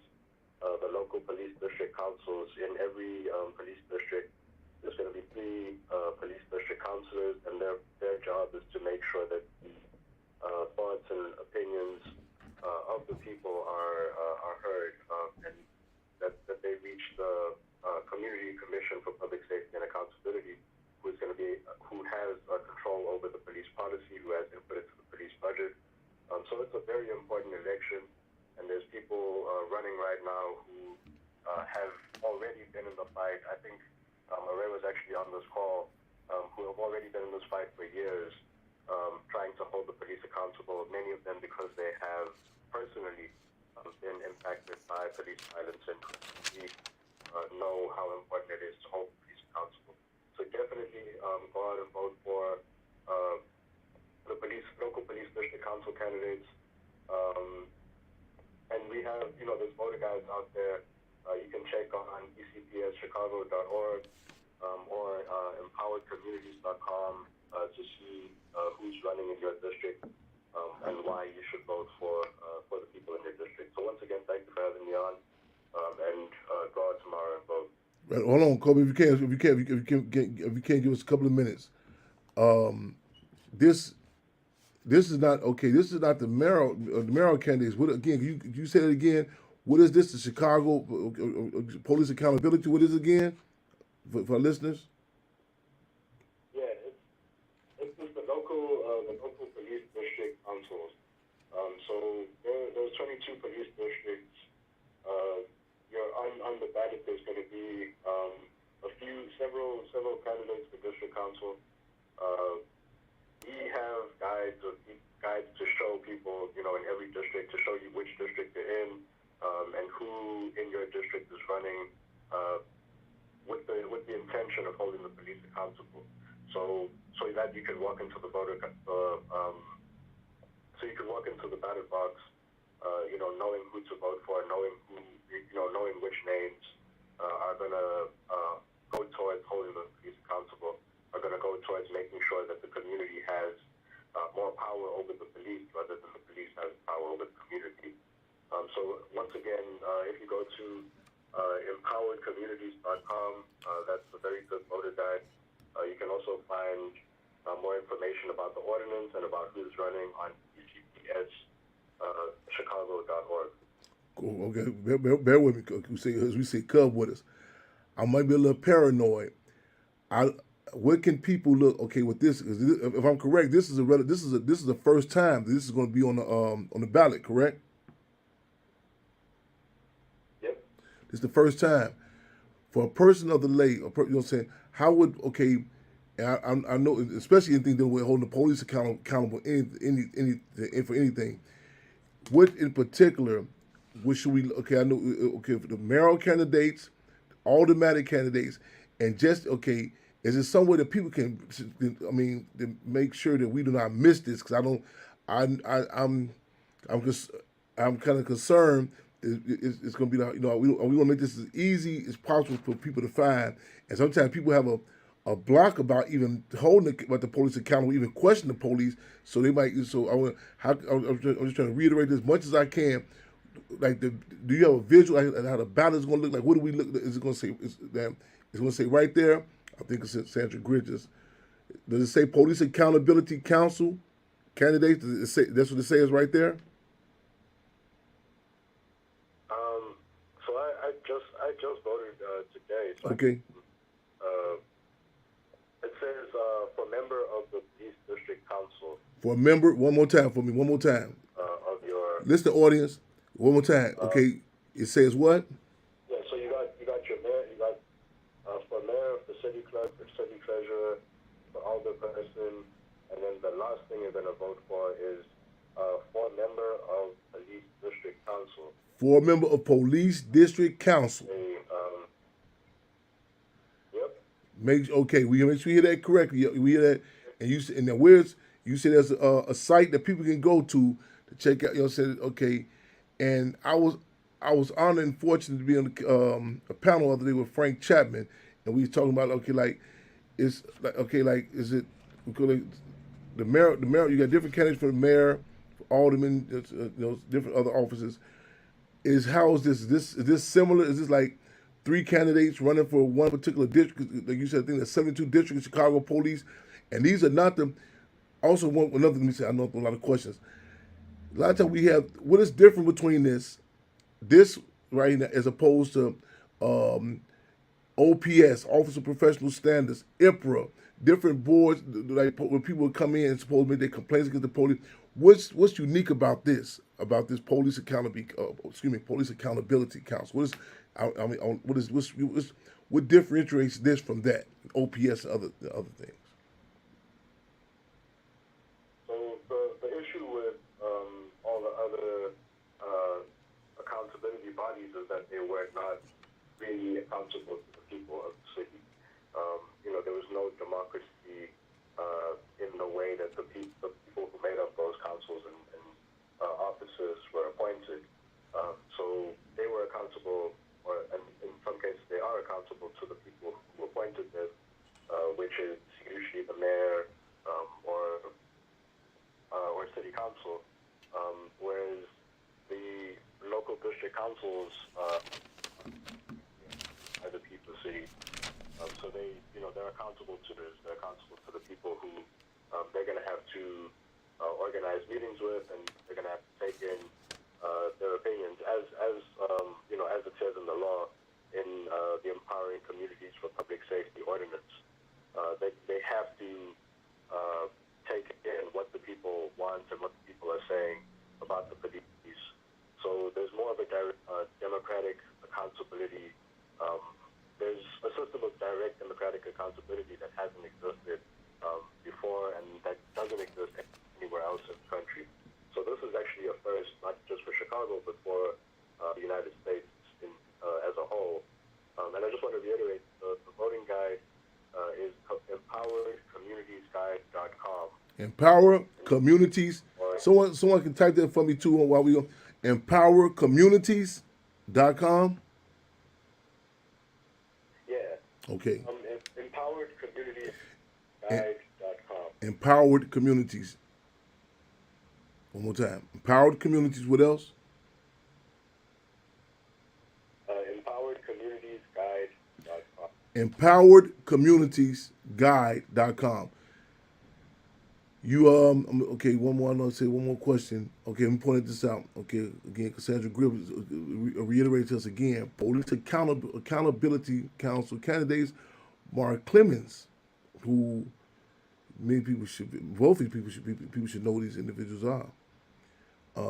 The local police district councils in every police district. There's going to be 3 police district councilors, and their job is to make sure that the thoughts and opinions of the people are heard, and that they reach the Community Commission for Public Safety and Accountability, who has control over the police policy, who has input into the police budget. So it's a very important election, and there's people running right now who have already been in the fight. I think Ray was actually on this call, who have already been in this fight for years, trying to hold the police accountable, many of them because they have personally been impacted by police violence and we know how important it is to hold police accountable. So definitely go out and vote for the local police district council candidates. And we have, there's voter guides out there. You can check on ecpschicago.org or empoweredcommunities.com to see who's running in your district and why you should vote for the people in your district. So once again, thank you for having me on, and go out tomorrow and vote. Right, hold on, Kobe. If you can't give us a couple of minutes. This is not okay. This is not the mayoral candidates. What again? You say it again. What is this? The Chicago Police Accountability. What is it again for our listeners? Yeah, it's the local police district councils. So there's 22 police districts. You're on the ballot. There's going to be several candidates for district council. We have guides to show people, in every district, to show you which district you're in, and who in your district is running with the intention of holding the police accountable. So that you can walk into the ballot box, knowing who to vote for, knowing which names are gonna go towards holding the police accountable, are gonna go towards making sure that the community has more power over the police rather than the police has power over the community. So once again, if you go to empoweredcommunities.com, that's a very good voter guide. You can also find more information about the ordinance and about who's running on ecpschicago.org. Cool. Okay, bear with me. As we say, cub with us. I might be a little paranoid. Where can people look? Okay, with this, if I'm correct, this is the first time this is going to be on the ballot. Correct? Yep. This is the first time for a person of the lay. You know what I'm saying? How would I know, especially anything dealing with holding the police accountable for anything. What in particular? What should we? Okay, I know. Okay, for the mayoral candidates, automatic candidates, and just okay. Is it some way that people can? I mean, to make sure that we do not miss this? Because I'm kind of concerned. It's going to be we want to make this as easy as possible for people to find. And sometimes people have a block about even holding the police accountable, even question the police. So they might. So I'm just trying to reiterate this as much as I can. Like, do you have a visual like how the ballot is going to look like? What do we look? Is it going to say? It's going to say right there. I think it's Sandra Bridges. Does it say Police Accountability Council candidates? Does it say, that's what it says right there? So I just voted today. So Okay. It says for member of the police district council. For a member, one more time for me. One more time. Of your. Listen, audience. One more time. Okay. It says what? Yeah. So you got your mayor. You got for mayor, for city clerk, for city treasurer, for alderperson, and then the last thing you're going to vote for is for member of police district council. For a member of police district council. Yep. Okay. We make sure we hear that correctly. We hear that, and then where's you say there's a site that people can go to check out. Said okay, and I was honored and fortunate to be on a panel the other day with Frank Chapman, and we was talking about is it the mayor you got different candidates for the mayor, for aldermen, different other offices. How is this? Is this similar? Is this like 3 candidates running for one particular district? Like you said, I think there's 72 districts of Chicago police, and these are not the. Also, another thing, I know a lot of questions. A lot of times we have what is different between this right now as opposed to OPS, Office of Professional Standards, IPRA, different boards like when people come in and supposed to make their complaints against the police. What's unique about this police accountability council? What differentiates this from that? OPS and other things. So the issue with all the other accountability bodies is that they were not really accountable to the people of the city. There was no democracy in the way that the people who made up those councils and officers were appointed. So they were accountable, and in some cases they are accountable to the people who appointed them, which is usually the mayor or city council, whereas the local district councils are the people of the city. So they're accountable to this. They're accountable to the people who they're going to have to organize meetings with, and they're going to have to take in their opinions, as it says in the law in the Empowering Communities for Public Safety Ordinance. They have to take in what the people want and what the people are saying about the police. So there's more of a democratic accountability. There's a system of direct democratic accountability that hasn't existed before, and that doesn't exist anywhere else in the country. So this is actually a first, not just for Chicago, but for the United States as a whole. And I just want to reiterate, the voting guide is empoweredcommunitiesguide.com. Empower Communities. Someone can type that for me too while we go. Empowercommunities.com. Yeah. Okay. Empoweredcommunitiesguide.com. Empowered Communities. One more time. Empowered Communities. What else? Empoweredcommunitiesguide.com. Empoweredcommunitiesguide.com. You okay, one more. I know. Say one more question. Okay, I'm pointing this out. Okay, again, Cassandra Gribb reiterated to us again. Police Accountability Council candidates Mark Clemens, who many people should, both these people should know who these individuals are.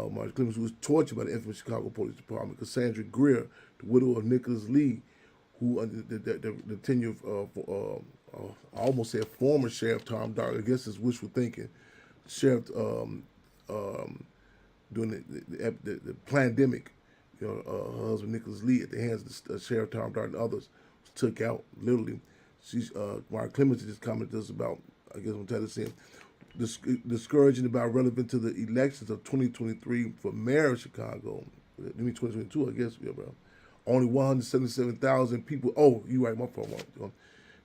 Mark Clemens, who was tortured by the infamous Chicago Police Department. Cassandra Greer, the widow of Nicholas Lee, who the tenure of I almost said former Sheriff Tom Dart. I guess it's wishful thinking. Sheriff during the pandemic, her husband Nicholas Lee, at the hands of Sheriff Tom Dart and others, was took out literally. She's Mark Clemens just commented us about. I guess I'm telling you, discouraging about relevant to the elections of 2023 for mayor of Chicago. I mean 2022, I guess. Yeah, bro. Only 177,000 people. Oh, you right, my fault.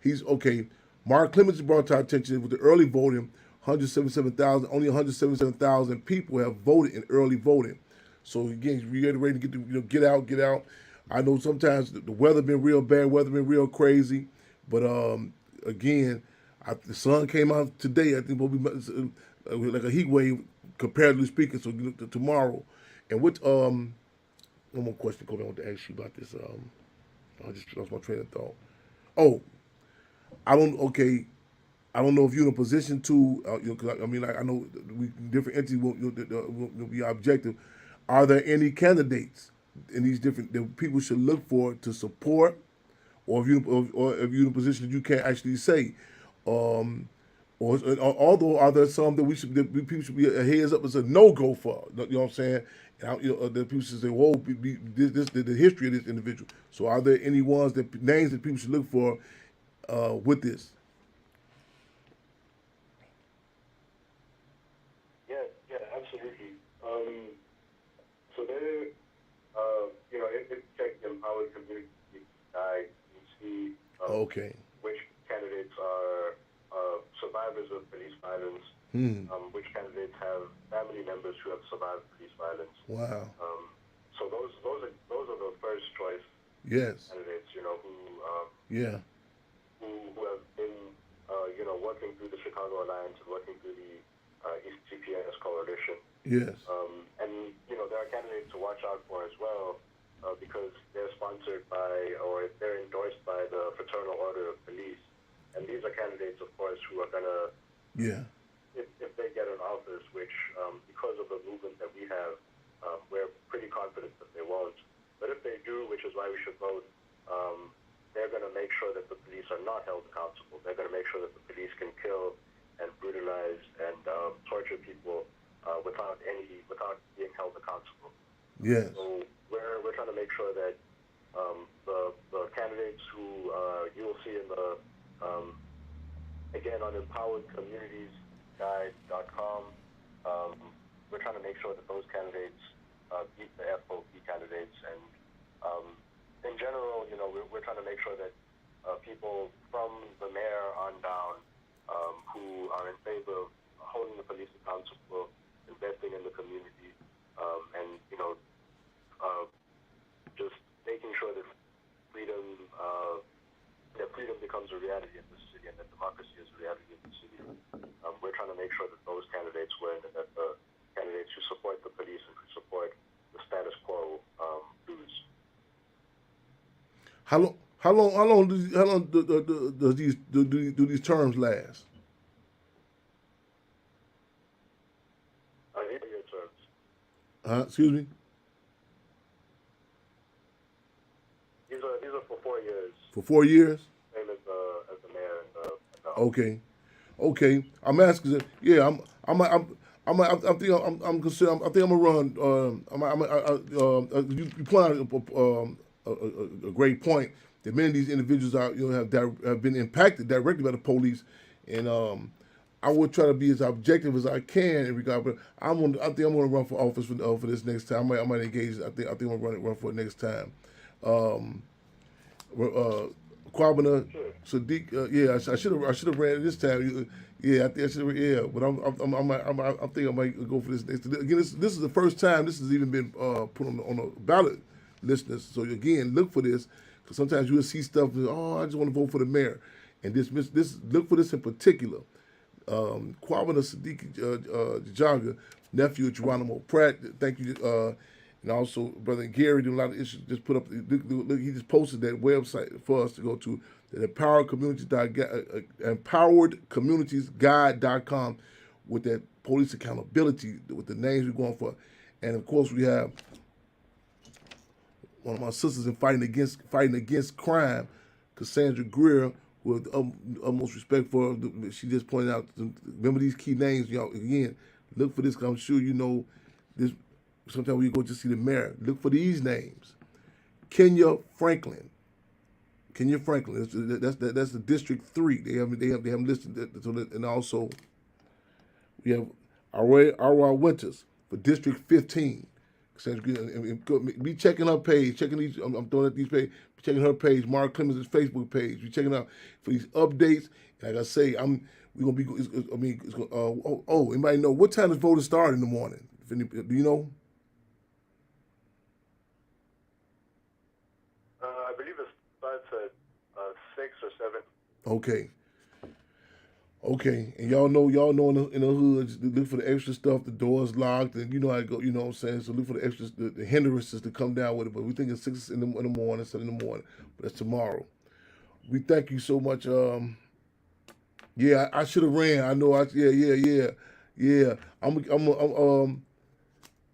He's okay. Mark Clemens brought to our attention with the early voting. 177,000. Only 177,000 people have voted in early voting. So again, reiterating, get out. I know sometimes the weather been real bad, weather been real crazy, but again, the sun came out today. I think we'll be like a heat wave, comparatively speaking. So tomorrow, and what one more question, Kobe, I want to ask you about this. I just lost my train of thought. Oh, I don't know if you're in a position to. Cause I know different entities will be objective. Are there any candidates in these different that people should look for to support, or if you're in a position that you can't actually say? Although are there some that people should be a heads up as a no go for? You know what I'm saying? And that people should say, "Whoa, this the history of this individual." So, are there any names that people should look for with this? Yeah, absolutely. So there, if you check the Empowered Community Guide, you see Okay. which candidates are survivors of police violence, which candidates have family members who have survived police violence. Wow. So those are the first choice Yes. candidates, who Yeah. who have been working through the Chicago Alliance and working through the East CPS coalition. Yes. And there are candidates to watch out for as well, because they're sponsored by or they're endorsed by the Fraternal Order of Police. And these are candidates, of course, who are gonna, if they get in office, which because of the movement that we have, we're pretty confident that they won't. But if they do, which is why we should vote, they're gonna make police are not held accountable. They're going to make sure that the police can kill and brutalize and torture people without being held accountable. Yes. So we're trying to make sure that the candidates who you will see in the again on empoweredcommunitiesguide.com, we're trying to make sure that those candidates beat the FOP candidates, and in general, we're trying to make sure that people from the mayor on down who are in favor of holding the police accountable, investing in the community, and just making sure that freedom becomes a reality in the city and that democracy is a reality in the city. We're trying to make sure that those candidates win and that the candidates who support the police and who support the status quo lose. How long do these terms last? Your terms. Excuse me. These are for 4 years. For 4 years. Same as the mayor and the Okay. I'm asking. Yeah, I'm considering. I think I'm gonna run. You point out a great point that many of these individuals have been impacted directly by the police, and I will try to be as objective as I can in regard. But I think I'm gonna run for office for this next time. I might engage. I think I'm gonna run for it next time. Kwabena Sadiq, I should have ran it this time. I think I should have. Yeah, but I think I might go for this next. Again, this is the first time this has even been put on the ballot, listeners. So again, look for this, because sometimes you will see stuff. I just want to vote for the mayor, and this look for this in particular. Kwabena Sadiq Jaga, nephew of Geronimo Pratt. Thank you. And also, Brother Gary did a lot of issues. Just put up, look, he just posted that website for us to go to, the empoweredcommunitiesguide.com, with that police accountability, with the names we're going for. And of course, we have one of my sisters in fighting against crime, Cassandra Greer, with utmost respect for her. She just pointed out, remember these key names, y'all. Again, look for this, because I'm sure you know this. Sometimes when you go to see the mayor, look for these names. Kenya Franklin. That's the District 3. They haven't listed that. And also we have Arwa Winters for District 15. Be checking her page, checking these. I'm throwing at these pages. Checking her page, Mark Clemens' Facebook page. Be checking out for these updates. Like I say, we're gonna be. Anybody know what time does voting start in the morning? Do you know? I believe it starts at 6 or 7. Okay, and y'all know in the hood, just look for the extra stuff. The door's locked, and you know how it go. You know what I'm saying. So look for the extras, the hindrances to come down with it. But we think it's 6 in the morning, 7 in the morning. But that's tomorrow. We thank you so much. I should have ran. I know. Yeah. I'm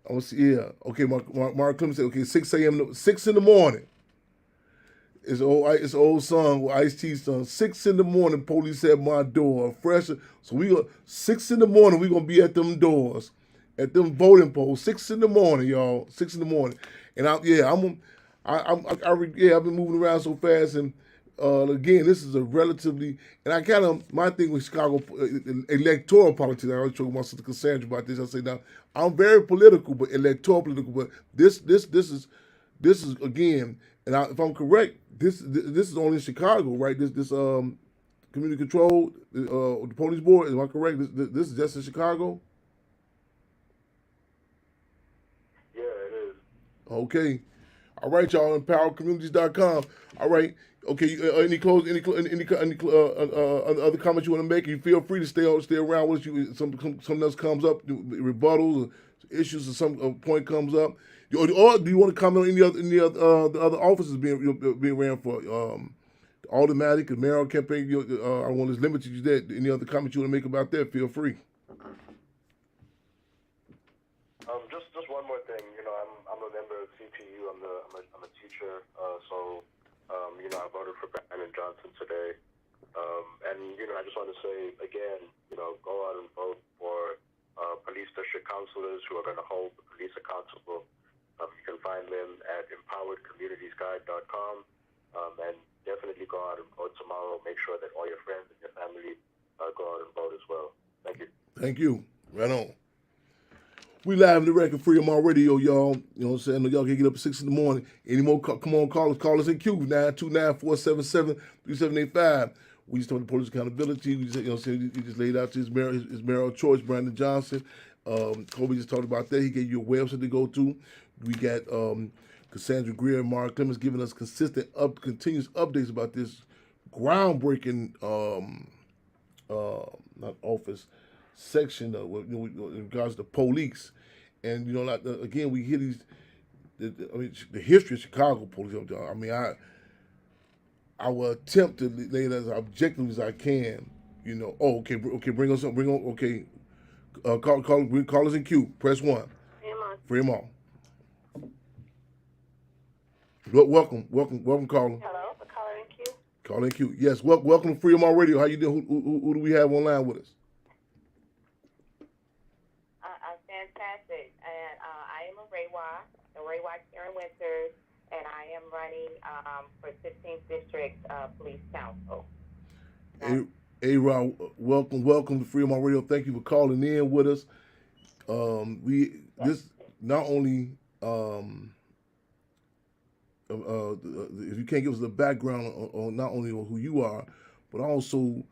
gonna see. Yeah. Okay. Mark Clemens said, okay, 6 a.m. 6 in the morning. It's an old song with Ice-T's song. 6 in the morning, police at my door. Fresh. So we go 6 in the morning. We gonna be at them doors, at them voting polls. 6 in the morning, y'all. 6 in the morning. And I've been moving around so fast. And again, this is a relatively, and I kind of, my thing with Chicago electoral politics. I always talk to my sister Cassandra about this. I say now I'm very political, but electoral political. But this is again. And if I'm correct, this is only in Chicago, right? This community control, the police board. Am I correct? This is just in Chicago. Yeah, it is. Okay, all right, y'all. EmpoweredCommunities.com. All right. Okay. Any other comments you want to make? You feel free to stay around with you. Something else comes up, rebuttals, or issues, or some point comes up. Or do you want to comment on any the other offices being ran for? The automatic, the Mayoral campaign. I want to limit you to that. Any other comments you want to make about that? Feel free. Just one more thing. I'm a member of CPU. I'm a teacher. So I voted for Brandon Johnson today. I just want to say again, go out and vote for police district councilors who are going to hold the police accountable. You can find them at empoweredcommunitiesguide.com, and definitely go out and vote tomorrow. Make sure that all your friends and your family go out and vote as well. Thank you. Thank you. Right on. We live in the record Freedom on Radio, y'all. You know what I'm saying? Y'all can get up at 6 in the morning. Any more, come on, call us in Q, 929-477-3785. We just talk about police accountability. We just, you know what I'm saying? He just laid out his mayoral choice, Brandon Johnson. Kobe just talked about that. He gave you a website to go to. We got Cassandra Greer and Mark Clemens giving us continuous updates about this groundbreaking not office section in regards to police. And again, we hear the history of Chicago police. I mean, I will attempt to lay it as objective as I can. Okay, bring us up, okay. Call us in queue. Press 1. Free them all. Welcome, caller. Hello, the caller in queue. Call in queue. Yes, welcome to Freedom on Radio. How you doing? Who do we have online with us? I'm fantastic, and I am a Raywa Karen Winters, and I am running for 16th District Police Council. Hey, Rob, welcome to Freedom on Radio. Thank you for calling in with us. This not only if you can't give us the background on not only on who you are, but also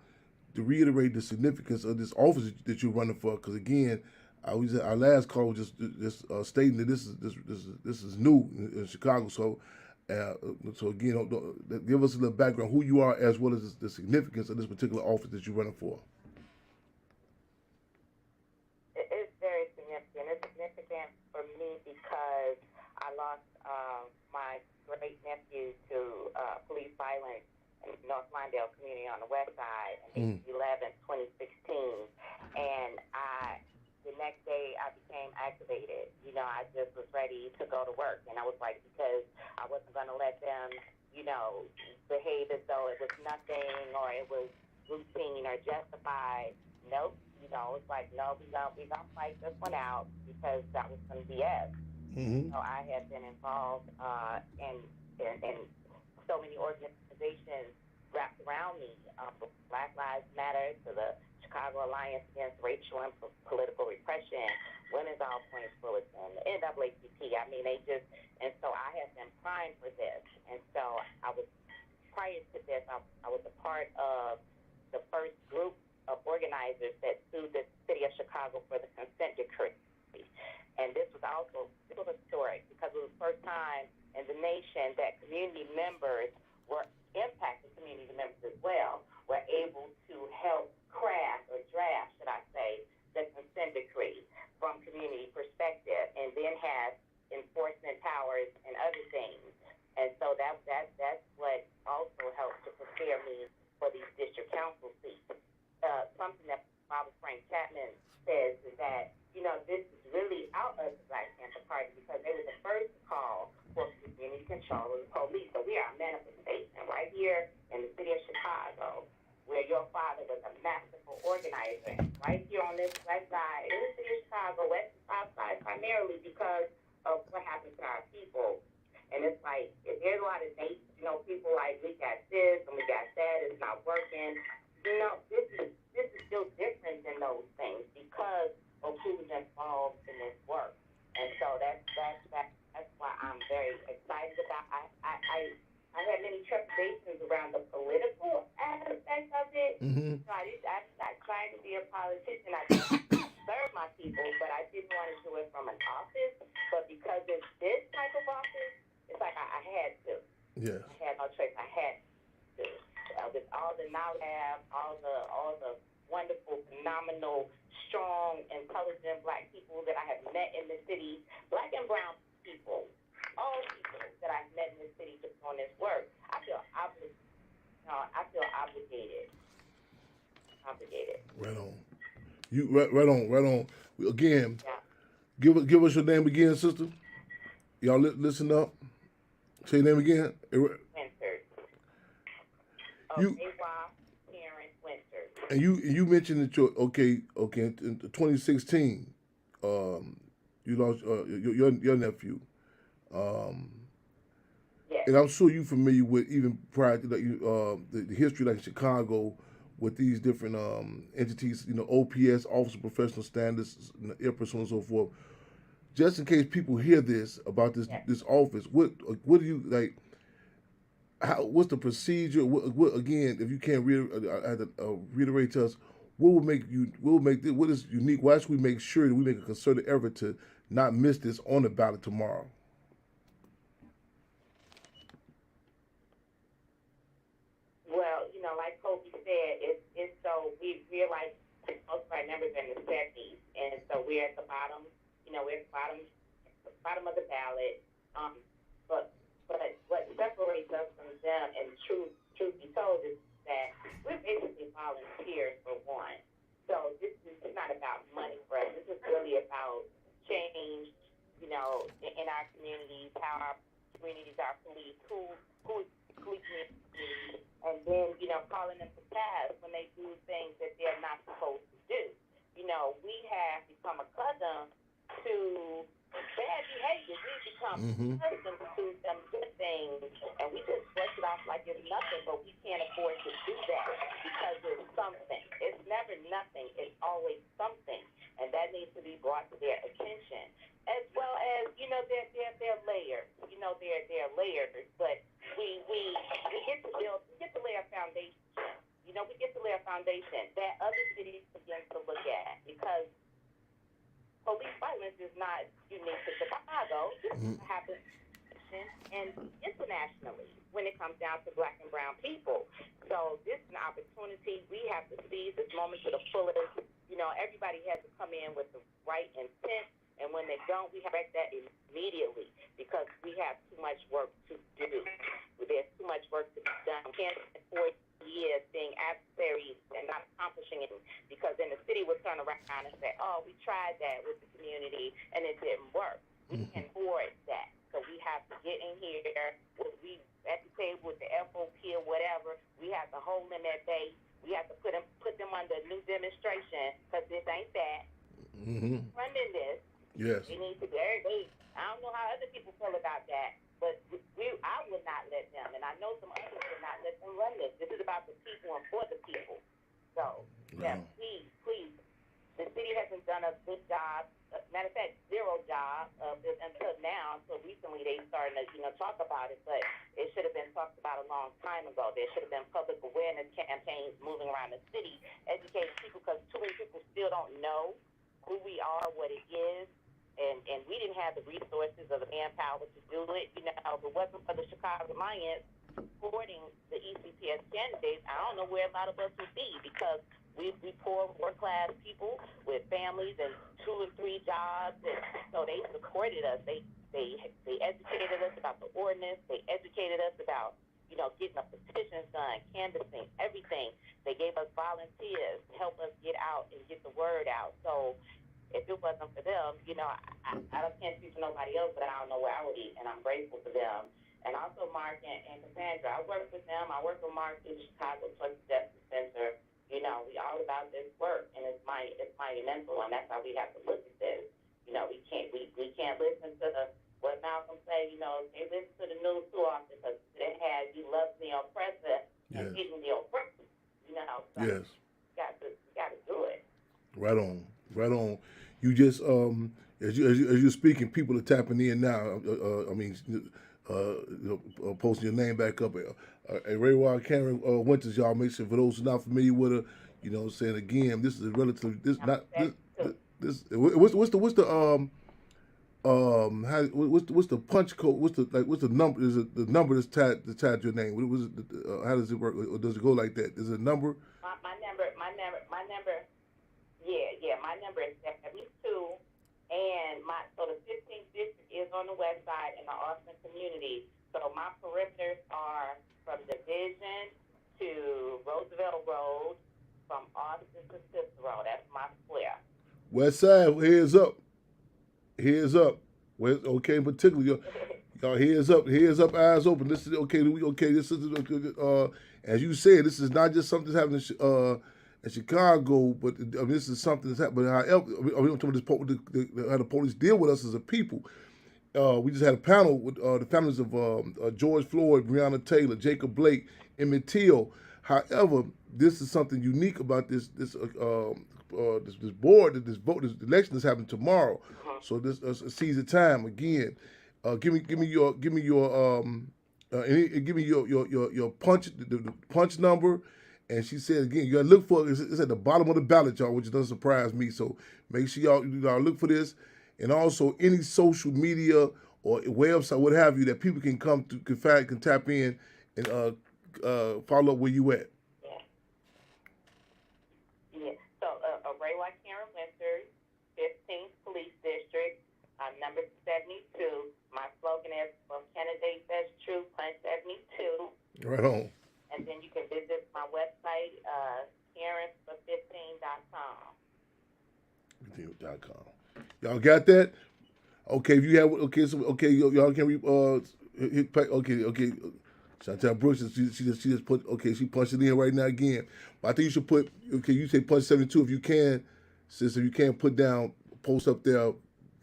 to reiterate the significance of this office that you're running for. Because again, our last call was just stating that this is new in Chicago. So again, give us a little background who you are as well as the significance of this particular office that you're running for. It's very significant. It's significant for me because I lost my great nephew to police violence in North Lawndale community on the west side in 2016, and the next day I became activated. I just was ready to go to work, and I was like, because I wasn't going to let them, behave as though it was nothing or it was routine or justified. Nope. It's like, no, we gonna fight this one out because that was some BS. So I have been involved in so many organizations wrapped around me, from Black Lives Matter to the Chicago Alliance Against Racial and Political Repression, Women's All Points Bulletin, the NAACP. I mean, and so I have been primed for this. And so prior to this, I was a part of the first group of organizers that sued the city of Chicago for the consent decree. And this was historic because it was the first time in the nation that community members were impacted, community members as well, were able to help craft or draft, should I say, the consent decree from community perspective, and then have enforcement powers and other things. And so that's what also helped to prepare me for these district council seats. Something that Barbara Frank Chapman says is that, this is really out of the Black Panther Party because they were the first to call for community control of the police. So we are a manifestation right here in the city of Chicago, where your father was a masterful organizer, right here on this west side, in the city of Chicago, west and south side, primarily because of what happened to our people. And it's like, there's a lot of dates, people like, we got this and we got that, it's not working. This is still different than those things because of who's involved in this work. And so that's why I'm very excited about I had many trepidations around the political aspect of it. Mm-hmm. So I tried to be a politician. I serve my people, but I didn't want to do it from an office. But because it's this type of office, it's like I had to. Yes. I had no choice. I had to. With all the knowledge, all the wonderful, phenomenal, strong, intelligent Black people that I have met in the city, Black and brown people, all people that I've met in the city just on this work, I feel obligated. Right on. Right on. Again, Yeah. give us your name again, sister. Y'all listen up. Say your name again. Winters. You- Karen Winters. And you mentioned that in 2016, you lost your nephew. Um, Yes. and I'm sure you're familiar with even prior to that, the history like in Chicago with these different entities, OPS, Office of Professional Standards, IPRA, so on and so forth. Just in case people hear this about Yes. this office, what do you like? What's the procedure? What again? If you can't reiterate to us, what is unique? Why should we make sure that we make a concerted effort to not miss this on the ballot tomorrow? Well, like Kobe said, it's so we're like most of our numbers are in the 70s, and so we're at the bottom. We're at the bottom of the ballot. Um, but what separates us from them, and truth be told, is that we're basically volunteers for one. So this is not about money for us. This is really about change. In our communities, how our communities are policed, who is policing the community, and then calling them to task when they do things that they're not supposed to do. We have become accustomed to bad behavior. We've become Mm-hmm. accustomed to some good things, and we just brush it off like it's nothing. But we can't afford to do that because it's something. It's never nothing. It's always something, and that needs to be brought to their attention. As well as they're layers. They're layers, but we get to lay a foundation. We get to lay a foundation that other cities begin to look at, because police violence is not unique to Chicago. This happens and internationally when it comes down to black and brown people. So this is an opportunity. We have to seize this moment to the fullest. Everybody has to come in with the right intent, and when they don't, we have to correct that immediately, because we have too much work to do. There's too much work to be done. We can't spend 4 years being adversaries and not accomplishing it, because then the city will turn around and say, oh, we tried that with the community and it didn't work. We can't afford that. So we have to get in here, we at the table with the FOP or whatever, we have to hold them at bay. We have to put them under a new demonstration, because this ain't that. Mm-hmm. Running this, Yes. they need to be. I don't know how other people feel about that, but I would not let them, and I know some others would not let them run this. This is about the people and for the people. So, yeah, please. The city hasn't done a good job. Matter of fact, zero job until now. Until recently, they started to talk about it, but it should have been talked about a long time ago. There should have been public awareness campaigns moving around the city, educating people, because too many people still don't know who we are, what it is, and we didn't have the resources or the manpower to do it. If it wasn't for the Chicago Alliance supporting the ECPS candidates, I don't know where a lot of us would be, because we poor work class people with families and 2 and 3 jobs, and so they supported us. They educated us about the ordinance. They educated us about getting the petitions done, canvassing, everything. They gave us volunteers to help us get out and get the word out. So if it wasn't for them, I can't speak for nobody else, but I don't know where I would be, and I'm grateful for them. And also Mark and Cassandra, I work with them. I work with Mark through the Chicago Trucks Justice Center. We all about this work, and it's monumental, and that's how we have to look at this. We can't listen to what Malcolm say. They listen to the news too often, because it has you love the oppressor and hitting the oppressor. So Yes. we got to do it. Right on. Right on. You just as you're speaking, people are tapping in now. Posting your name back up. Ray Wild Karen Winters, y'all. Make sure for those who are not familiar with her, saying again, this is a relative. This not this. What's what's the punch code? What's the number? Is it the number that's tied to your name? What was it? How does it work? Or does it go like that? Is it a number? My number. Yeah. My number is 72, and so the 15th district is on the west side in the Austin community. So my perimeters are from Division to Roosevelt Road, from Austin to Cicero. That's my square. West side, heads up. Heads up. Okay, in particular, y'all heads up, eyes open. This is okay. This is as you said. This is not just something happening in Chicago, but this is something that's happening. However, we don't talk about how the police deal with us as a people. We just had a panel with the families of George Floyd, Breonna Taylor, Jacob Blake, Emmett Till. However, this is something unique about this board, this election that's happening tomorrow. So this seize the time again. Give me your punch the punch number. And she said again, you gotta look for it. It's at the bottom of the ballot, y'all, which doesn't surprise me. So make sure y'all look for this, and also any social media or website, what have you, that people can come to, can tap in and follow up where you at. Yeah. So Ray White Karen Winters, 15th Police District, number 72. My slogan is from candidate that's true, punch 72. Right on. And then you can visit my website, karensfor15.com. 15.com. Y'all got that? Okay, if you have y'all can okay. Chantel Brooks, she just put she punched it in right now again. But I think you should put you say punch 72 if you can, sis. If you can't put down post up there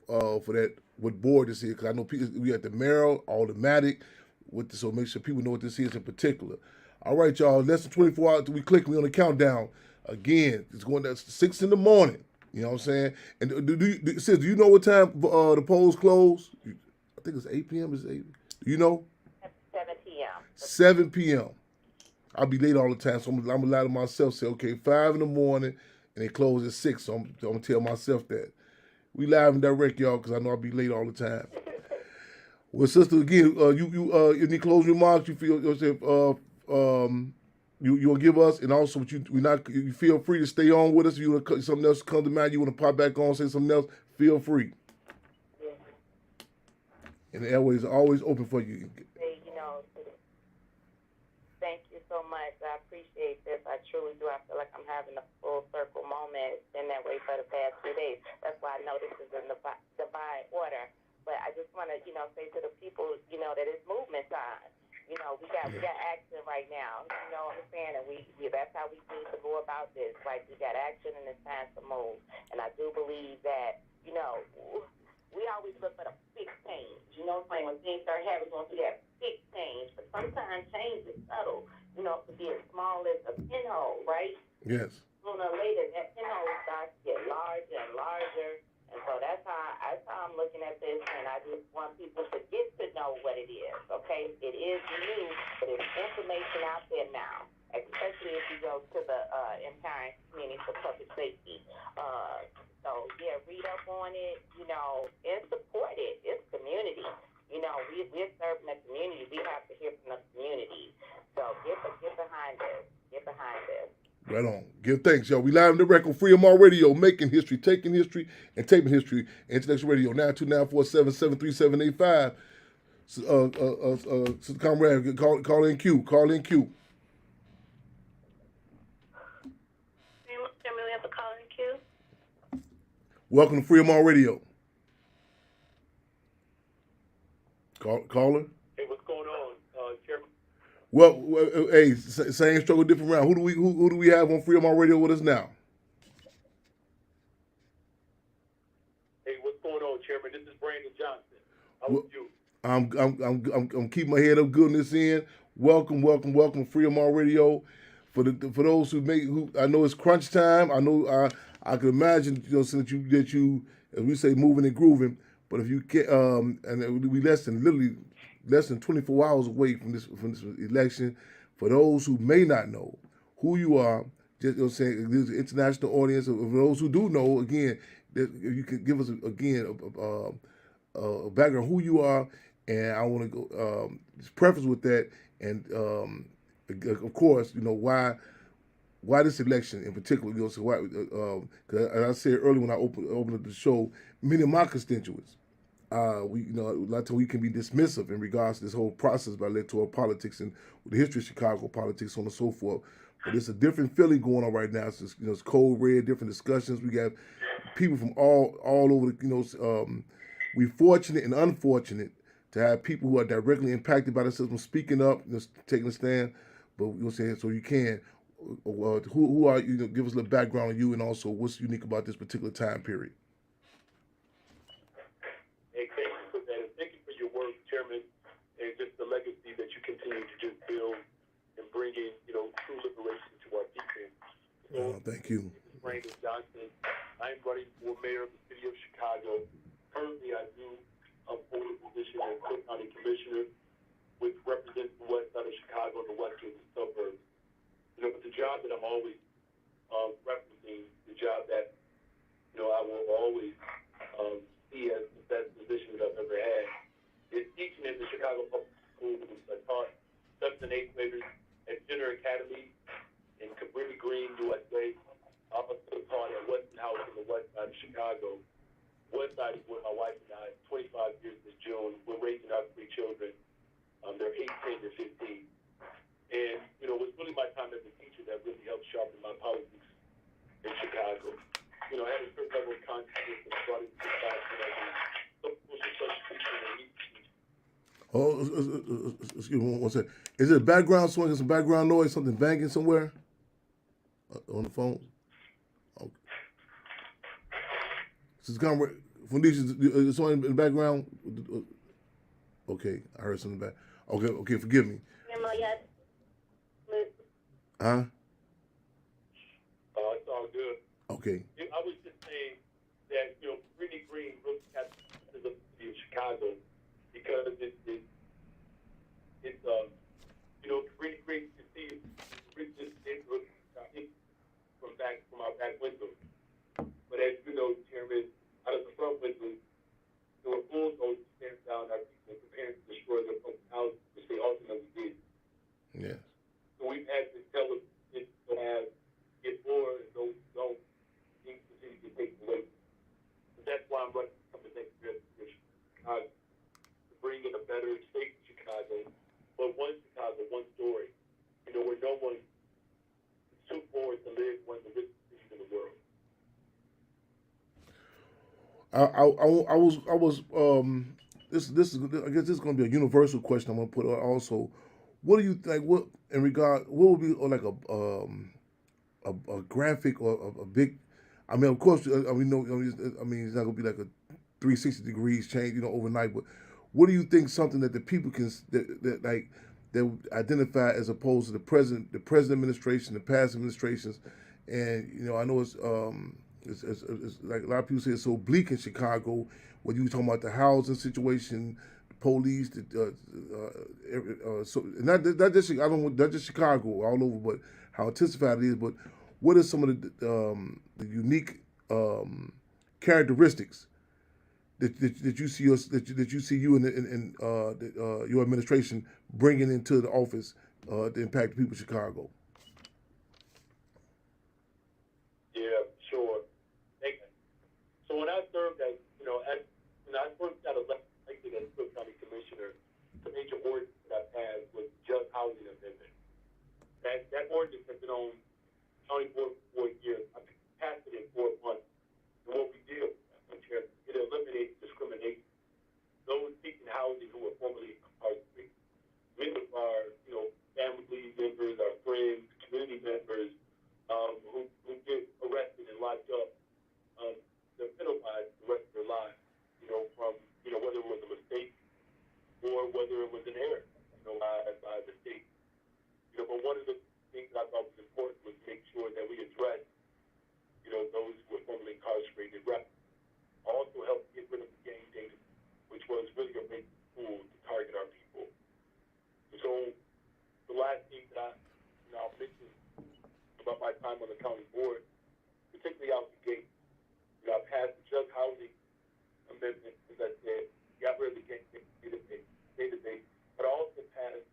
for that what board this is, because I know people we at the Mayoral automatic so make sure people know what this is in particular. All right, y'all. Less than 24 hours till we click. We on the countdown again. It's going down 6 in the morning. You know what I'm saying? And do you know what time the polls close? I think it's 8 p.m. Is 8? Do you know? 7 p.m. 7 p.m. I'll be late all the time, so I'm gonna lie to myself. Say, okay, 5 in the morning, and they close at 6. So I'm gonna tell myself that we live and direct, y'all, because I know I'll be late all the time. Well, sister, again, you any closing remarks you feel yourself? You will give us, and also you feel free to stay on with us. If you want to something else come to mind, you want to pop back on, say something else, feel free. Yeah. And the airways are always open for you. Thank you so much. I appreciate this. I truly do. I feel like I'm having a full circle moment. It's been that way for the past 2 days. That's why I know this is in the divine order. But I just want to, say to the people, that it's movement time. We got action right now. You know what I'm saying? And we that's how we need to go about this. Like, we got action and it's time to move. And I do believe that, we always look for the big change. You know what I'm saying? When things start happening, we're going to see that big change. But sometimes change is subtle. It could be as small as a pinhole, right? Yes. Sooner or later, that pinhole starts to get larger and larger. And so that's how I'm looking at this, and I just want people to get to know what it is, okay? It is new, but there's information out there now, especially if you go to the empowering community for public safety. Read up on it, and support it. It's community. We're serving the community. We have to hear from the community. So get behind this. Get behind this. Right on. Give thanks, y'all. We live in the record, Free All Radio, making history, taking history, and taping history. Intellectual Radio, 92947-73785. Comrade, call in Q. Call in Q. We have a call in queue. Welcome to Free All Radio. Caller. Hey, what's going on, Chairman? Well, hey, same struggle, different round. Who do we have on Free All Radio with us now? Hey, what's going on, Chairman? This is Brandon Johnson. How are you? I'm keeping my head up good on this end. Welcome, Free All Radio. For those who I know it's crunch time. I know I can imagine since that you as we say moving and grooving. But if you can, and we less than 24 hours away from this election. For those who may not know who you are, just saying, there's an international audience. For those who do know, again, if you could give us a background of who you are, and I want to go just preface with that, and of course, why this election in particular. So why? Because as I said earlier when I opened up the show, many of my constituents. A lot of times we can be dismissive in regards to this whole process by electoral politics and the history of Chicago politics, so on and so forth. But it's a different feeling going on right now. It's just, it's cold red, different discussions. We got people from all over. We're fortunate and unfortunate to have people who are directly impacted by the system speaking up, taking a stand. But so you can. who are you? Know, give us a little background on you, and also what's unique about this particular time period. Hey, thank you for that, and thank you for your work, Chairman, and just the legacy that you continue to just build and bring in, true liberation to our people. So, Thank you. This is Brandon Johnson. I am running for mayor of the city of Chicago. Currently, I do hold the position as Cook County Commissioner, which represents the west side of Chicago and the western suburbs. But the job that I'm always referencing, the job that, I will always see as the best position that I've ever had, is teaching in the Chicago Public Schools. I taught 7th and 8th graders at Jenner Academy in Cabrini Green, USA. I also taught at Weston House in the west side of Chicago. West side is where my wife and I, 25 years this June, we're raising our 3 children. They're 8, 10, and 15. And, it was really my time as a teacher that really helped sharpen my politics in Chicago. I had a certain level of consciousness that brought it to the classroom. Excuse me one second. Is it a background swing? Some background noise? Something banging somewhere on the phone? Okay. This is kind of Phoenicia. Is something in the background? Okay, I heard something back. Okay, forgive me. Huh? It's all good. Okay. I was just saying that, Brittany Green really captures the city of Chicago because it's Brittany Green, you can see this neighborhood from our back window. But as you know, Chairman, out of the front window, there were bulldozers staring down our people preparing to destroy their public houses, which they ultimately did. Yes. So we've had to tell them to get more, and those who don't need to continue to take away. And that's why I'm running for the next year to Chicago, to bring in a better state in Chicago, but one Chicago, one story, where no one is too forward to live one of the richest cities in the world. I was this is I guess this is going to be a universal question. I'm going to put also. What do you think? What in regard? What would be like a graphic or a big? I mean, of course, I mean, no, I mean, it's not going to be like a 360 degrees change, overnight. But what do you think? Something that the people can that identify as opposed to the present administration, the past administrations, and I know it's like a lot of people say it's so bleak in Chicago. When you were talking about the housing situation, the police, so not just I don't not just Chicago all over, but how intensified it is. But what are some of the unique characteristics that you see that you see you and your administration bringing into the office to impact the people of Chicago? Yeah, sure. So when I served as, when I first got elected as Cook County Commissioner, the major ordinance that I passed was just housing amendment. That ordinance has been on county board for 4 years. I passed it in 4 months. And what we did, it eliminated discrimination. Those seeking housing who were formerly incarcerated. Many of our, family members, our friends, community members, who get arrested and locked up, they're penalized the rest of their lives, from, whether it was a mistake or whether it was an error, by the state. But one of the things that I thought was important was make sure that we address, those who were formerly incarcerated. Also help get rid of the gang data, which was really a big tool to target our people. So the last thing that I'll mention about my time on the county board, particularly out the gate, I passed the just housing amendment, as I said, got rid of the gang database, but I also passed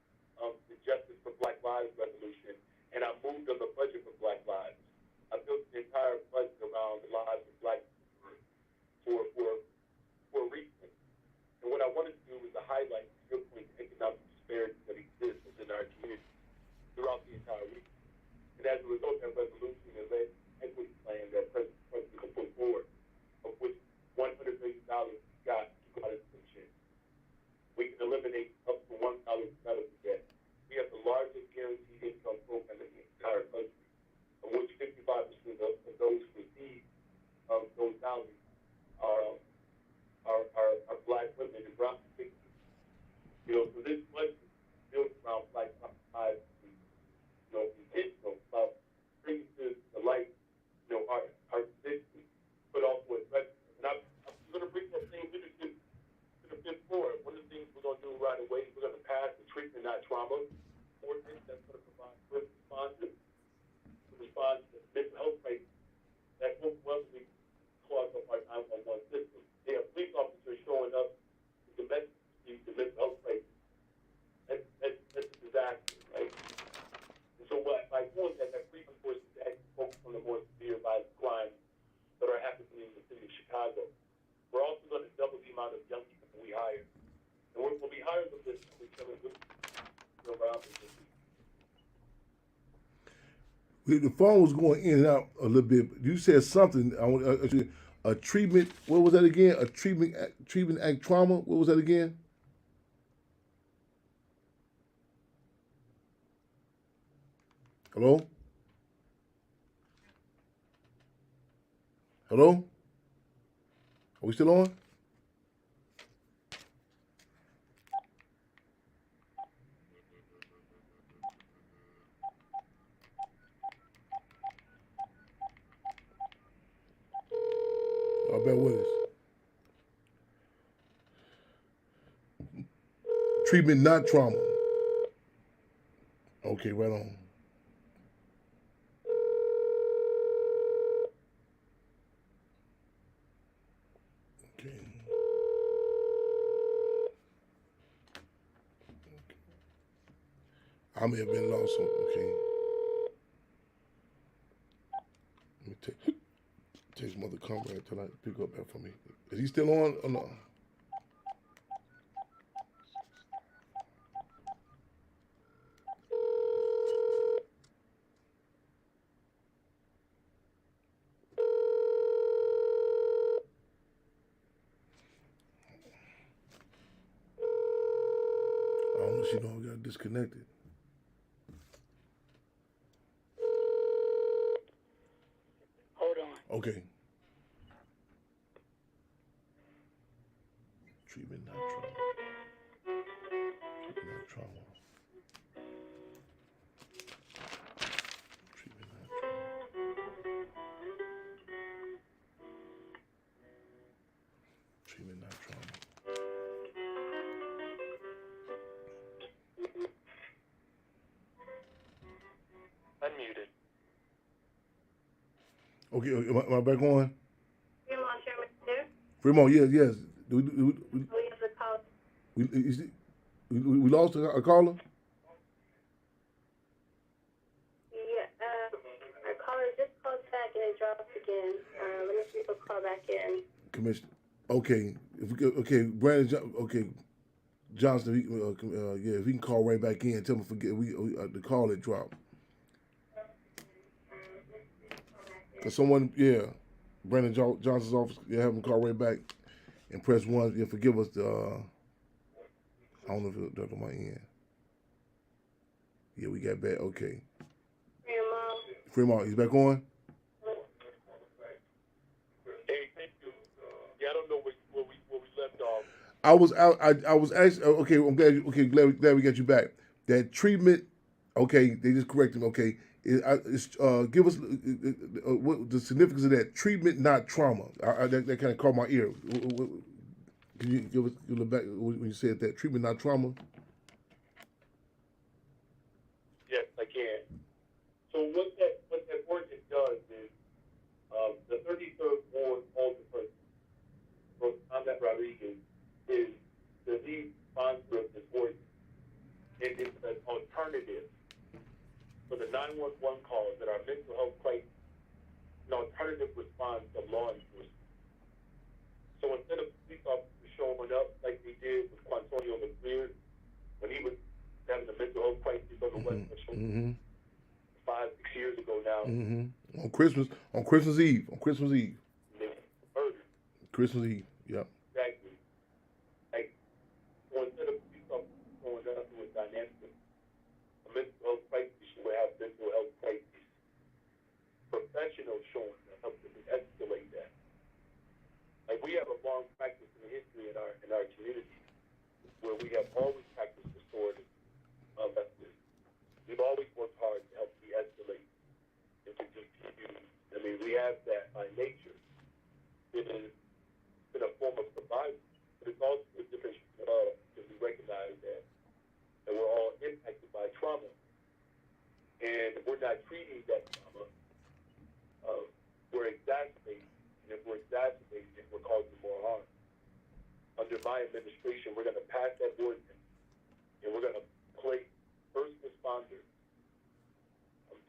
the Justice for Black Lives resolution, and I moved on the budget for Black Lives. I built the entire budget around the lives of Black people for a reason. And what I wanted to do was to highlight the economic disparity that exists within our community throughout the entire region. And as a result, that resolution is an equity plan that President put forward, of which $100 million got to go out of pension. We can eliminate up to $1 medical debt. We have the largest guaranteed income program in the entire country. the phone was going in and out a little bit. You said something. A treatment. What was that again? A treatment act trauma. What was that again? Hello. Hello. Are we still on? Y'all bear with us. Treatment, not trauma. Okay, right on. Okay. I may have been lost. Okay. Let me take Mother Comrade till I pick up that for me. Is he still on or no? I don't know if she know I got disconnected. Hold on. Okay. Treatment, not trauma. Treatment, not trauma. Treatment, not trauma. Treatment, not trauma. Unmuted. Okay, am I back on? Fremont, Chairman, there. Fremont, yes. We have the call. we lost a caller? Yeah, our caller just called back and it dropped again. Let me see if we'll call back in. Commissioner. Okay, Brandon. Okay, Johnson. If he can call right back in, tell him forget the call that dropped. Cause someone, Brandon Johnson's office, have him call right back and press 1. Yeah, forgive us the. I don't know if it's on my end. Yeah, we got back. Okay. Fremont, he's back on. Hey, thank you. Yeah, I don't know where we left off. I was out. I was actually okay. I'm glad. Glad we got you back. That treatment. Okay, they just corrected me. Okay, give us what the significance of that treatment, not trauma. That kind of caught my ear. Can you give us a little back when you said that treatment, not trauma? Yes, I can. So what that ordinance does is the 33rd Ward Alderperson, Ahmed Rodriguez, is the lead sponsor of this ordinance. And it's an alternative for the 911 calls that are mental health crisis, an alternative response of law enforcement. So instead of police officers showing up like they did with Quantonio McBeard when he was having a mental health crisis on the West Coast 5-6 years ago now. On Christmas Eve. They were murdered. Christmas Eve. Yep. Exactly. Like, so instead of police officers showing up to a dynamic, a mental health crisis, you would have mental health crisis professionals showing up, helping to escalate that. Like, we have a long practice in history in our community where we have always practiced restorative justice. We've always worked hard to help de-escalate and to continue. I mean, we have that by nature. It is in a form of survival, but it's also a difference because we recognize that we're all impacted by trauma, and we're not treating that trauma. We're exacerbating, and if we're exacerbating it, we're causing more harm. Under my administration, we're going to pass that ordinance, and we're going to place first responders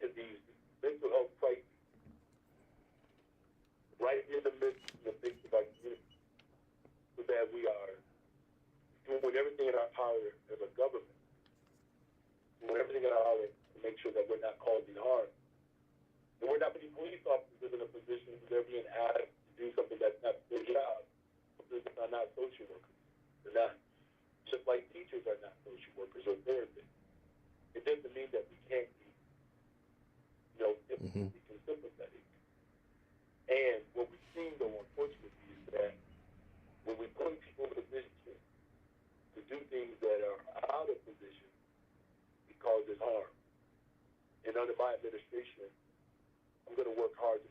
to these mental health crises right in the midst of our community, so that we are doing everything in our power as a government, doing everything in our power to make sure that we're not causing harm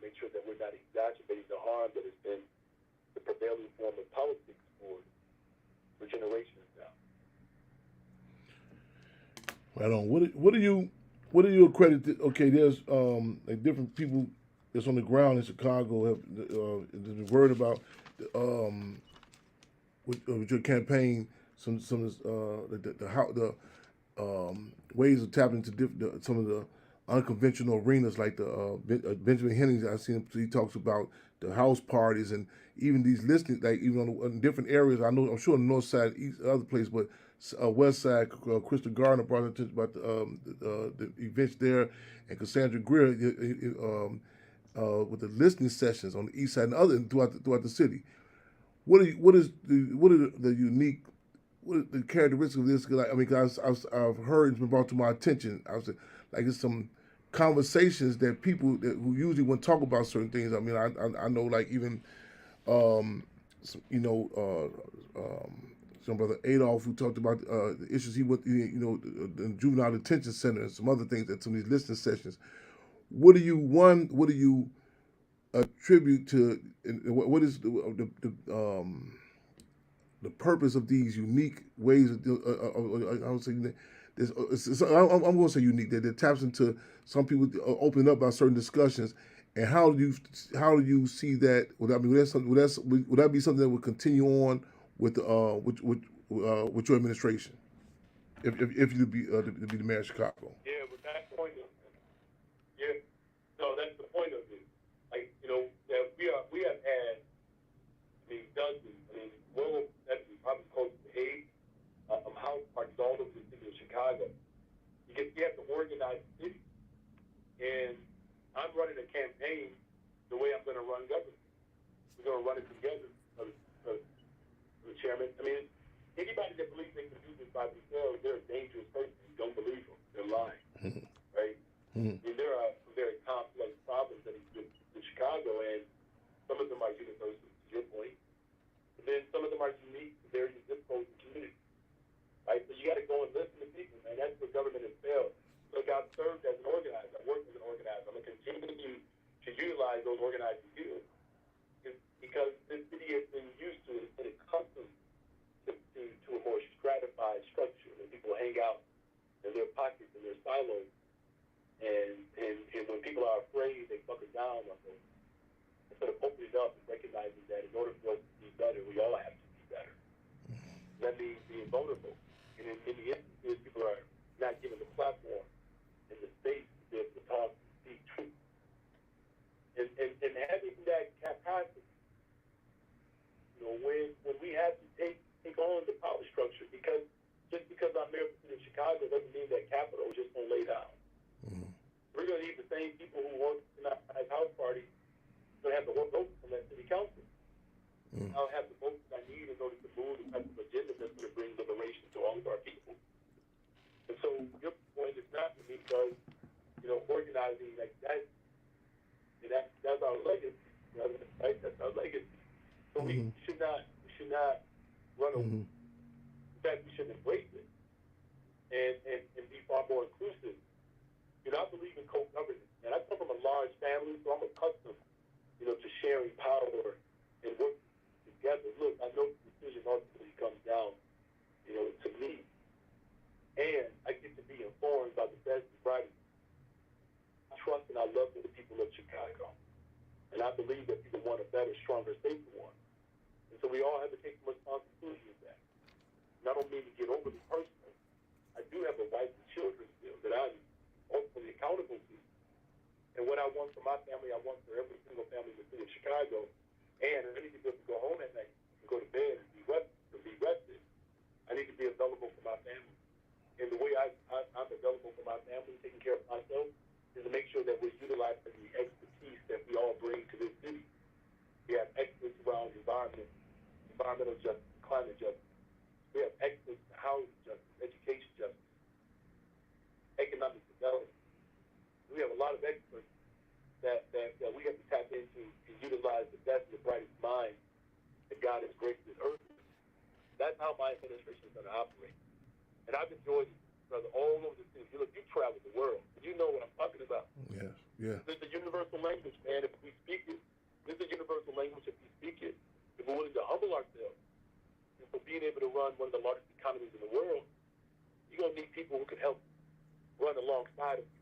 make sure that we're not exacerbating the harm that has been the prevailing form of politics for generations now. Right on. What do you accredit? Okay, there's like different people that's on the ground in Chicago have been worried about with your campaign. Some of the ways of tapping into some of the unconventional arenas, like the Benjamin Hennings. I seen him. He talks about the house parties and even these listening, like even on different areas. I'm sure on the north side, east, other place, but west side. Crystal Gardner brought attention about the events there, and Cassandra Greer with the listening sessions on the east side and other throughout the city. What are the unique, what are the characteristics of this? 'Cause I mean, cause I've heard, it's been brought to my attention. I was like, it's some conversations that people who usually wouldn't talk about certain things. I mean, I know, like, even you know, some brother Adolph, who talked about the issues he went, the juvenile detention center and some other things at some of these listening sessions. What do you attribute to, what is the purpose of these unique ways of, I would say, I'm going to say unique, that taps into some people opening up about certain discussions, and how do you see that? Would that be something that would continue on with your administration, if you be the mayor of Chicago? Yeah, but that's the point of it. Yeah, no, that's the point of it. Like, that we have had, dozens, probably close to 8 house parties all over the city of Chicago. You have to organize the city. And I'm running a campaign the way I'm going to run government. We're going to run it together, the chairman. I mean, anybody that believes they can do this by themselves, they're a dangerous person. You don't believe them. They're lying, right? I mean, there are some very complex problems that exist in Chicago, and some of them are universal, to your point. And then some of them are unique to various zip codes and communities, right? So you got to go and listen to people, man. That's where government has failed. Look, I've served as an organizer. I've worked as an organizer. I'm going to continue to utilize those organizing skills because this city has been used to it. It's been accustomed to a more stratified structure where people hang out in their pockets, in their silos. And when people are afraid, they buckle down on them. Instead of opening up and recognizing that in order for us to be better, we all have to be better. That means being vulnerable. And in the instances, people are not given the platform and the space to be able to talk and speak truth. And having that capacity, when we have to take on the power structure, because just because I'm mayor of the city of Chicago doesn't mean that capital is just going to lay down. We're going to need the same people who work in our house party to have the votes from that city council. I'll have the votes I need in order to move the type of agenda that's going to bring liberation to all of our people. And so your point is not unique because, organizing like that, that's our legacy, right? That's our legacy. So we should not run away. In fact, we should embrace it and be far more inclusive. I believe in co-governance. And I come from a large family, so I'm accustomed, to sharing power and working together. Look, I know the decision ultimately comes down, to me. And I get to be informed by the best and brightest. I trust and I love the people of Chicago. And I believe that people want a better, stronger, safer one. And so we all have to take some responsibility with that. And I don't mean to get overly personal. I do have a wife and children still that I'm ultimately accountable to. And what I want for my family, I want for every single family in the city of Chicago. And I need to be able to go home at night and go to bed and be rested. I need to be available for my family. And the way I'm available for my family, taking care of myself, is to make sure that we're utilizing the expertise that we all bring to this city. We have experts around environmental justice, climate justice. We have experts in housing justice, education justice, economic development. We have a lot of experts that we have to tap into and utilize the best and the brightest minds that God has graced this earth with. That's how my administration is going to operate. And I've enjoyed it, brother, all over the city. You travel the world. You know what I'm talking about. Yes. Yeah. This is the universal language, man. If we speak it, this is the universal language if we speak it. If we're willing to humble ourselves, and for being able to run one of the largest economies in the world, you're going to need people who can help run alongside of you.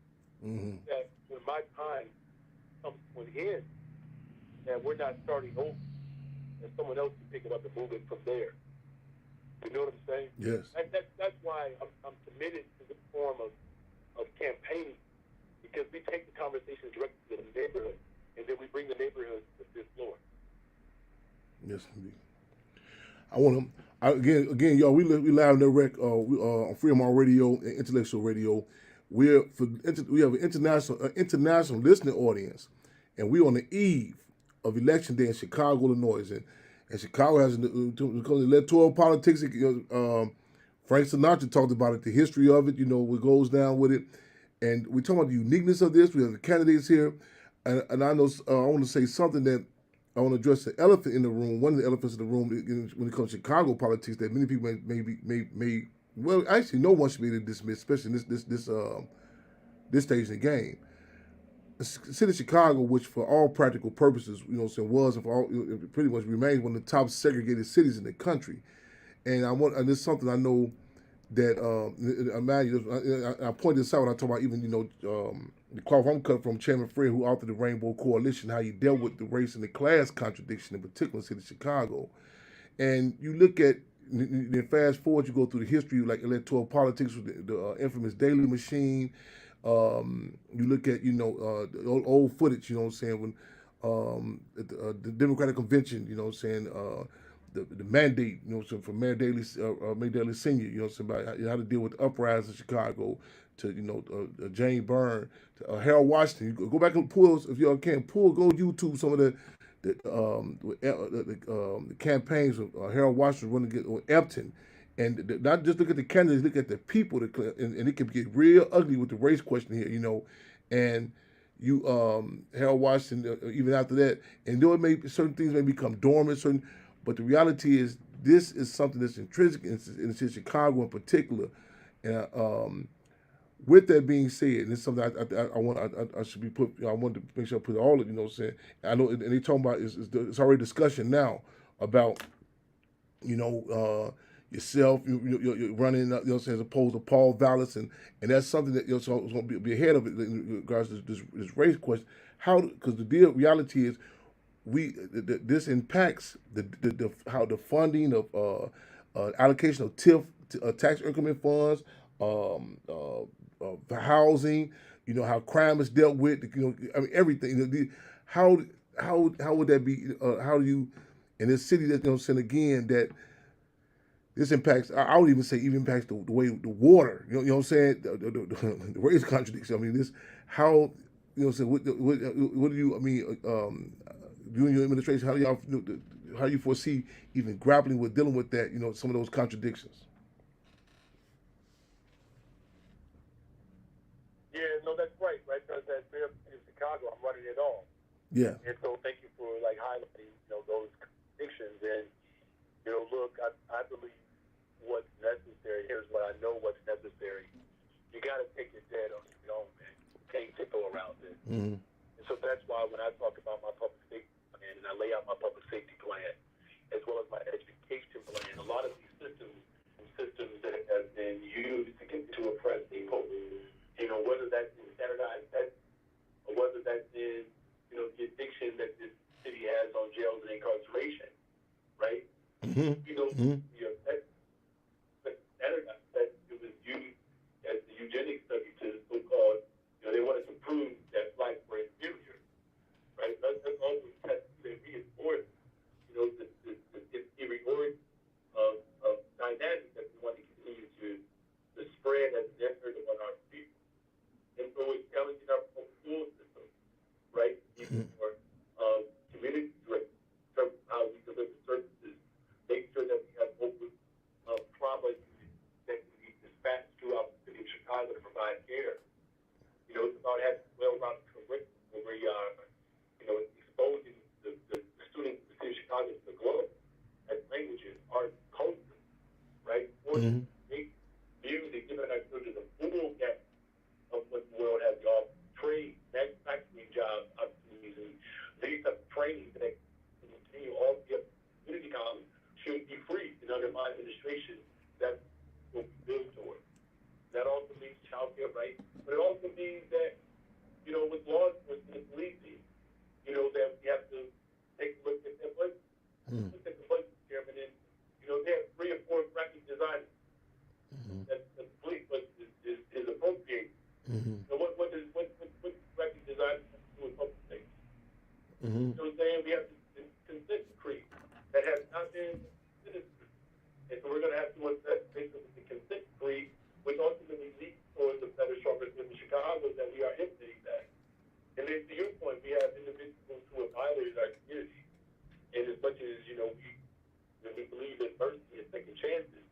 Mm-hmm. That when my time comes to an end, that we're not starting over, and someone else can pick it up and move it from there. You know what I'm saying? Yes. That's why I'm committed to this form of campaigning, because we take the conversation directly to the neighborhood, and then we bring the neighborhood to this floor. Yes, indeed. I want to again, y'all. We live direct on Freedom on Radio and Intellectual Radio. We have an international listening audience, and we're on the eve of Election Day in Chicago, Illinois, and Chicago has electoral politics. Frank Sinatra talked about it, the history of it. What goes down with it, and we're talking about the uniqueness of this. We have the candidates here, and I know I want to say something that I want to address the elephant in the room. One of the elephants in the room when it comes to Chicago politics that many people may well, actually, no one should be able to dismiss, especially in this stage in the game. The city of Chicago, which for all practical purposes, was and for all, it pretty much remains one of the top segregated cities in the country. And and this is something I know that I pointed this out when I talk about even the cloth I'm cut from Chairman Fred, who authored the Rainbow Coalition, how he dealt with the race and the class contradiction in particular in the city of Chicago. And you look at, then fast forward, you go through the history like electoral politics with the infamous Daily Machine. You look at the old footage, when the Democratic Convention, the mandate, from Mayor Daley, Mayor Daley Sr., about how to deal with the uprising in Chicago, to Jane Byrne, to Harold Washington. You go back and pull, if y'all can, go YouTube some of the campaigns of Harold Washington running against Epton. And not just look at the candidates, look at the people, and it can get real ugly with the race question here, And Harold Washington, even after that, and certain things may become dormant, but the reality is this is something that's intrinsic in Chicago in particular. And with that being said, and it's something I should be put. I wanted to make sure I put all of I know, and they talking about it's already discussion now about yourself, you're running, as opposed to Paul Vallis, and that's something that is going to be ahead of it in regards to this race question. Because the reality is, this impacts how the funding of allocation of TIF, tax increment funds, housing, how crime is dealt with, everything. How would that be? How do you in this city that again that this impacts? I would even say impacts the way the water. You know what I'm saying? The race contradiction. How what do you you and your administration, how do you foresee even grappling with dealing with that? Some of those contradictions. Yeah, no, that's right. Because at in Chicago, I'm running it all. Yeah. And so thank you for highlighting those contradictions. And look, I believe what's necessary. Here's what I know what's necessary. You got to take your dead on your own, man. You can't tiptoe around this. Mm-hmm. And so that's why when I talk about my public safety plan and I lay out my public safety plan, as well as my education plan, a lot of these systems that have been used to oppress people, whether that's in standardized tests or whether that's in, the addiction that this city has on jails and incarceration, right? Mm-hmm. That standardized test, it was used as the eugenics study to so-called, they wanted to prove that blacks were inferior, right? That's always tests that reinforce, the inferiority of dynamics that we want to continue to spread as a narrative on our people. And so it's challenging our own school system, right? Even for community directors, in terms of how we deliver services, make sure that we have open trauma units that can be dispatched throughout the city of Chicago to provide care. It's about having well-rounded curriculum where we are, exposing the students of the city of Chicago to the globe as languages, art, culture, right? Mm-hmm. Music, giving our children the full gamut of what the world has to offer. Trade, manufacturing, training that continue all the community college should be free. And under my administration, that's what we build towards. That also means child care rights, but it also means that, with law enforcement and policing, that we have to take a look at their budget. Look at the budget, Chairman, and, they have 3 or 4 graphic designers that the police budget is appropriate. So what graphic designers have to do with public safety? You know what I'm saying? We have this consent decree that has not been considered. And so we're going to have to assess based on the consent decree, which ultimately leads towards a better, stronger city in Chicago, that we are implementing that. And then to your point, we have individuals who have violated our community. And as much as, we believe in mercy and second chances,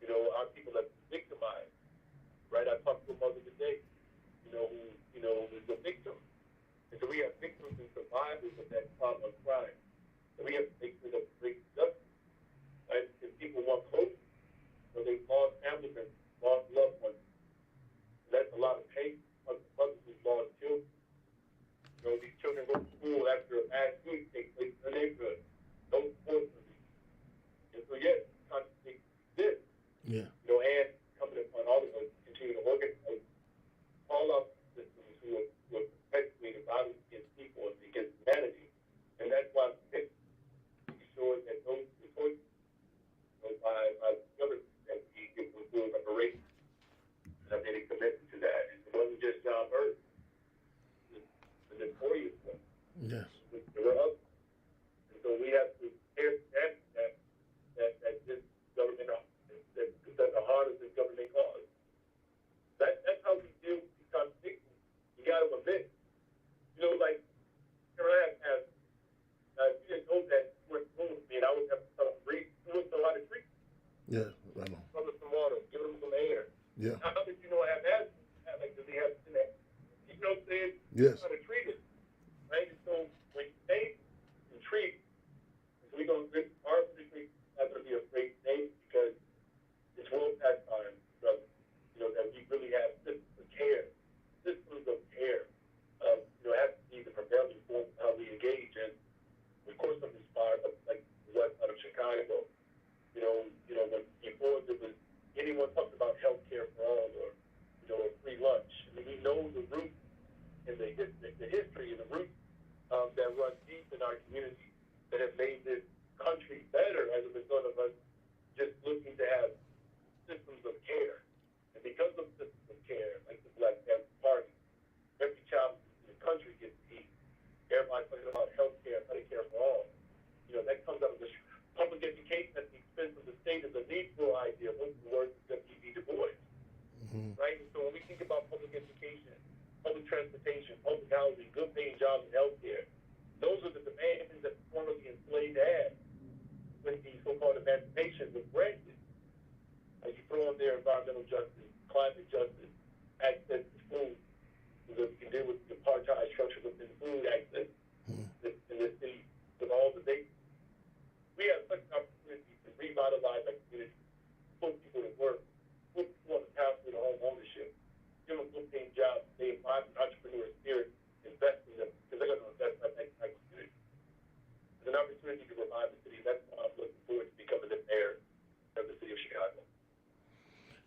our people have been victimized. Right? I talked to a mother today, who is a victim. And so we have victims and survivors of that trauma of crime. And we have to make sure that we bring justice. Right? If people want closure, they've lost family members, lost loved ones. That's a lot of pain. Mothers who've lost children. These children go to school after a mass shooting takes place in their neighborhood. No support for these. And so, yes, contradict this. Yeah. And coming upon all of us to continue to organize all our systems who are perpetuating violence against people and against humanity. And that's why I'm making sure that those reports by the government that we give them full reparations. And I made a commitment to that. And it wasn't just John Bird. The notorious one. Yes. There were others. And so we have to tear down that this government, that the heart of this government cause. That's how we deal with these contradictions. You got to admit. Like, I have, if you didn't know that, you weren't cool with me, and I would have to tell them, you wouldn't know how to treat. Yeah, I know. Give them some water, give them some air. Yeah. How did you know I have asthma? Like, does he have that? You know what I'm saying? Yes. How to treat it. Right? And so when you name and treat, we're going to, our district is not going to be afraid to name it, because it's well past time, brother, that we really have systems of care. Have to be the prevailing form of how we engage. And of course, I'm inspired by like the west side of Chicago. When before there was anyone talking about health care for all, or a free lunch. I mean, we know the roots and the history and the roots that run deep in our community that have made this country better as a result of us just looking to have systems of care. And because of systems of care, like the Black Panther Party, every child in the country gets eat. Everybody's talking about health care, Medicare for all. That comes out of the public education at the expense of the state is a needful idea. What's the word of W.E.B. Du Bois? Right? And so when we think about public education, public transportation, public housing, good paying jobs, and health care, those are the demands that the formerly enslaved had when the so-called emancipation was granted. You throw in there environmental justice, climate justice, access to food, so that we can deal with the apartheid structure within food access in this city with all the data. We have such an opportunity to revitalize our community, put people to work, put people on the pathway to home ownership, give them good paying jobs, they have an entrepreneur spirit, invest in them, because they're going to invest in our community. It's an opportunity to revive the city. That's why I'm looking forward to becoming the mayor of the city of Chicago.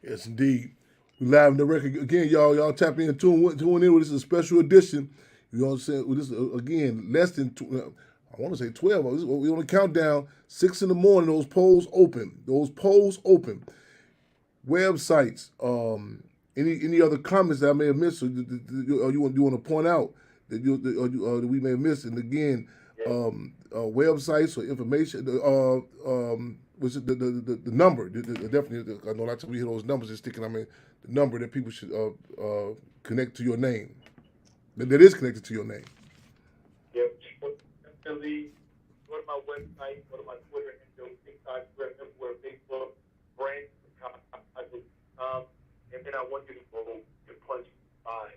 Yes, indeed. We live in the record again, y'all. Y'all tap in, tune in. This is a special edition. You know what I'm saying? This again, less than I want to say 12. We on the countdown. 6 in the morning. Those polls open. Websites. Any other comments that I may have missed, or you want to point out that that we may have missed? And again, websites or information. Was it the number? Definitely, I know a lot of times we hear those numbers just sticking. I mean, the number that people should connect to your name. That is connected to your name. Yep. Definitely go to my website, go to my Twitter handle, TikTok, everywhere, Facebook, brandon.com, and then I want you to vote and punch 5.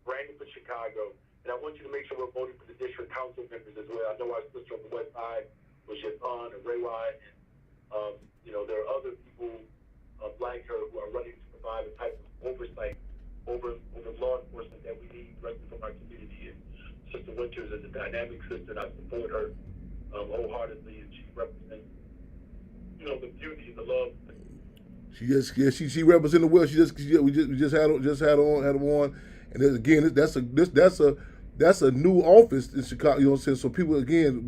Brandon for Chicago. And I want you to make sure we're voting for the district council members as well. I know our sister on the west side was Yvonne and Raywine, and there are other people like her who are running to provide the type of oversight over law enforcement that we need directly from our community. And Sister Sister Winters is a dynamic sister, and I support her wholeheartedly, and she represents, the beauty and the love. She represented well. We just had him on, and then again that's a new office in Chicago. You know what I'm saying? So people again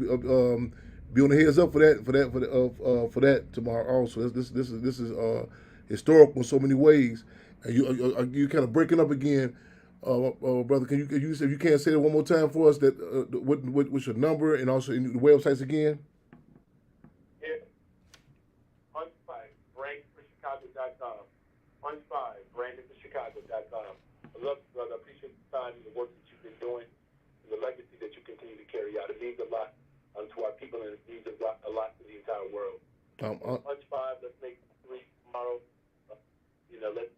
be on the heads up for that tomorrow. Also, this is historical in so many ways. And you kind of breaking up again, brother. Can you if you can't say that one more time for us that what's your number and also the websites again? Chicago.com. 15brandonforchicago.com. I love you, brother. I appreciate the time and the work that you've been doing and the legacy that you continue to carry out. It means a lot to our people, and it means a lot to the entire world. Punch 5, let's make 3 tomorrow. Let's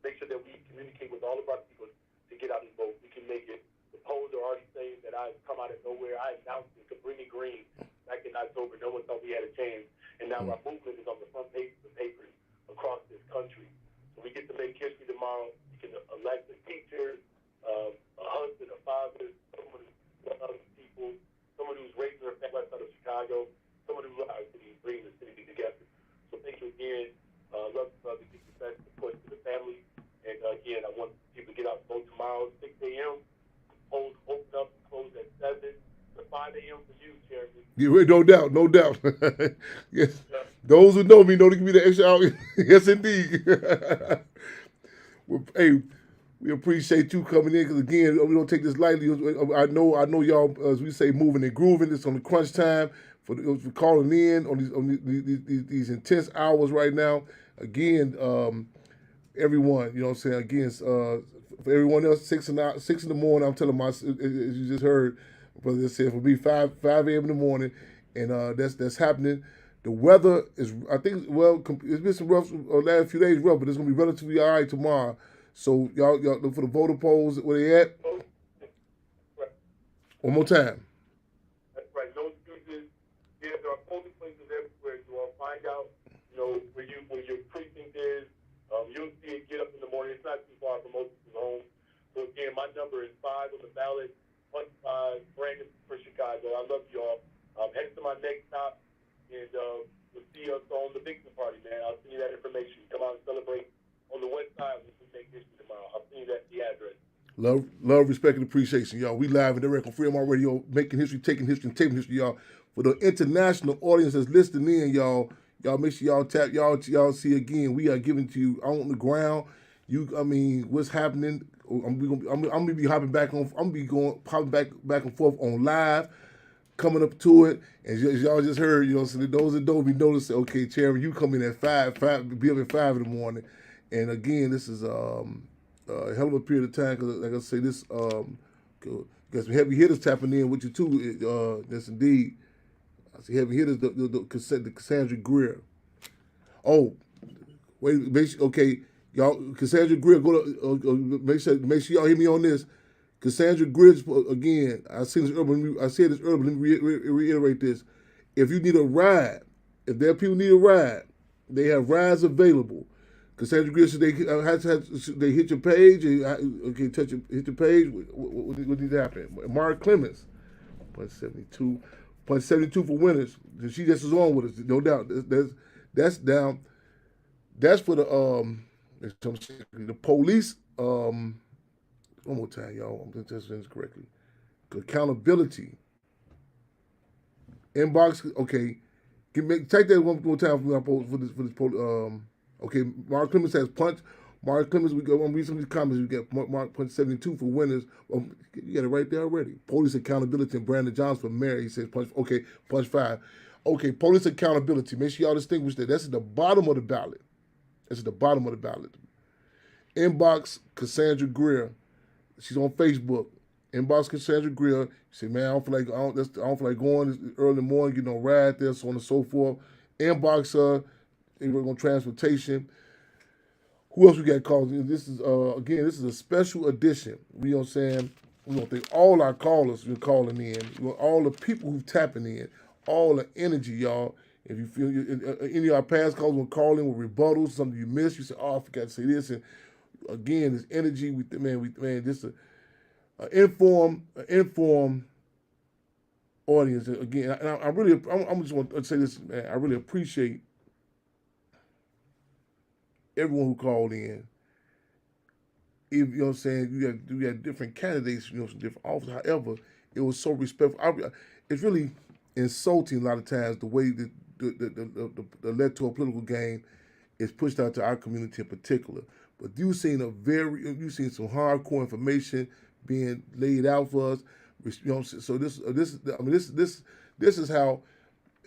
make sure that we communicate with all of our people to get out and vote. We can make it. The polls are already saying that I've come out of nowhere. I announced in Cabrini Green back in October. No one thought we had a chance. And now our movement is on the front page of the papers across this country. So we get to make history tomorrow. You can elect a teacher, a husband, a father, someone who's other people, someone who's raising their family outside of Chicago, someone who loves to bring the city together. So thank you again. Love to give the best support to the family. And again, I want people to get out and vote tomorrow, 6 a.m. Polls open up and close at 7. To 5 a.m. for you, Chairman. No doubt. Yes. Those who know me know to give me the extra hour. Yes, indeed. Well, hey, we appreciate you coming in because again, we don't take this lightly. I know y'all, as we say, moving and grooving. It's on the crunch time for calling in on these intense hours right now. Again, everyone, you know what I'm saying. Again, for everyone else, 6 in the morning. I'm telling as you just heard. Brother said for me 5 a.m. in the morning, and that's happening. The weather is, I think, it's been some rough last few days rough, but it's gonna be relatively all right tomorrow. So y'all look for the voter polls. Where they at? Right. One more time. That's right. No excuses. Yeah, there are polling places everywhere. You all find out, where your precinct is. You'll see it. Get up in the morning. It's not too far from most people's home. So again, my number is 5 on the ballot. 15 Brandon for Chicago. I love y'all. Head to my next stop, and we'll see us on the Vixen Party, man. I'll send you that information. Come out and celebrate on the west side when we make history tomorrow. I'll send you the address. Love, respect, and appreciation, y'all. We live and direct on Freedom Radio, making history, taking history, and taping history, y'all. For the international audience that's listening in, y'all make sure y'all tap, y'all see again. We are giving to you on the ground. What's happening? I'm gonna be hopping back on. I'm gonna be hopping back and forth on live, coming up to it. And as y'all just heard, so those that don't be noticing, okay, Chairman, you come in at 5, be up at 5 in the morning. And again, this is a hell of a period of time because, like I say, this got some heavy hitters tapping in with you too. Yes, indeed. I see heavy hitters. The Cassandra Greer. Oh, wait, okay. Y'all, Cassandra Greer, go to make sure y'all hear me on this. Cassandra Greer, again, I said this earlier. Let me reiterate this. If you need a ride, if there are people who need a ride, they have rides available. Cassandra Greer said they hit your page. Okay, hit your page. What needs to happen? Mark Clemens, 0.72 for winners. She just is on with us, no doubt. That's down. That's for the police. One more time, y'all. I'm going to say this correctly. Accountability. Inbox. Okay. Take that one more time for this. Okay. Mark Clemens says punch. Mark Clemens. I'm going to read some of these comments. We get Mark punch 72 for winners. You got it right there already. Police accountability and Brandon Johns for mayor. He says punch. Okay. Punch 5. Okay. Police accountability. Make sure y'all distinguish that. That's at the bottom of the ballot. Inbox Cassandra Greer. She's on Facebook. Inbox Cassandra Greer. She say, man, I don't feel like going early in the morning, getting on ride there, so on and so forth. Inbox her. They work on transportation. Who else we got called? This is this is a special edition. You know what I'm saying? We want to thank all our callers for calling in. We want all the people who's tapping in. All the energy, y'all. If you feel any of our past callers will call in with rebuttals, something you missed, you say, oh, I forgot to say this. And again, this energy, informed audience. Again, and I really, I'm just want to say this, man. I really appreciate everyone who called in. Even, you know what I'm saying, you had different candidates, you know, some different offers. However, it was so respectful. It's really insulting a lot of times the way that the electoral political game is pushed out to our community in particular. But you've seen some hardcore information being laid out for us. You know what I'm saying? So this is how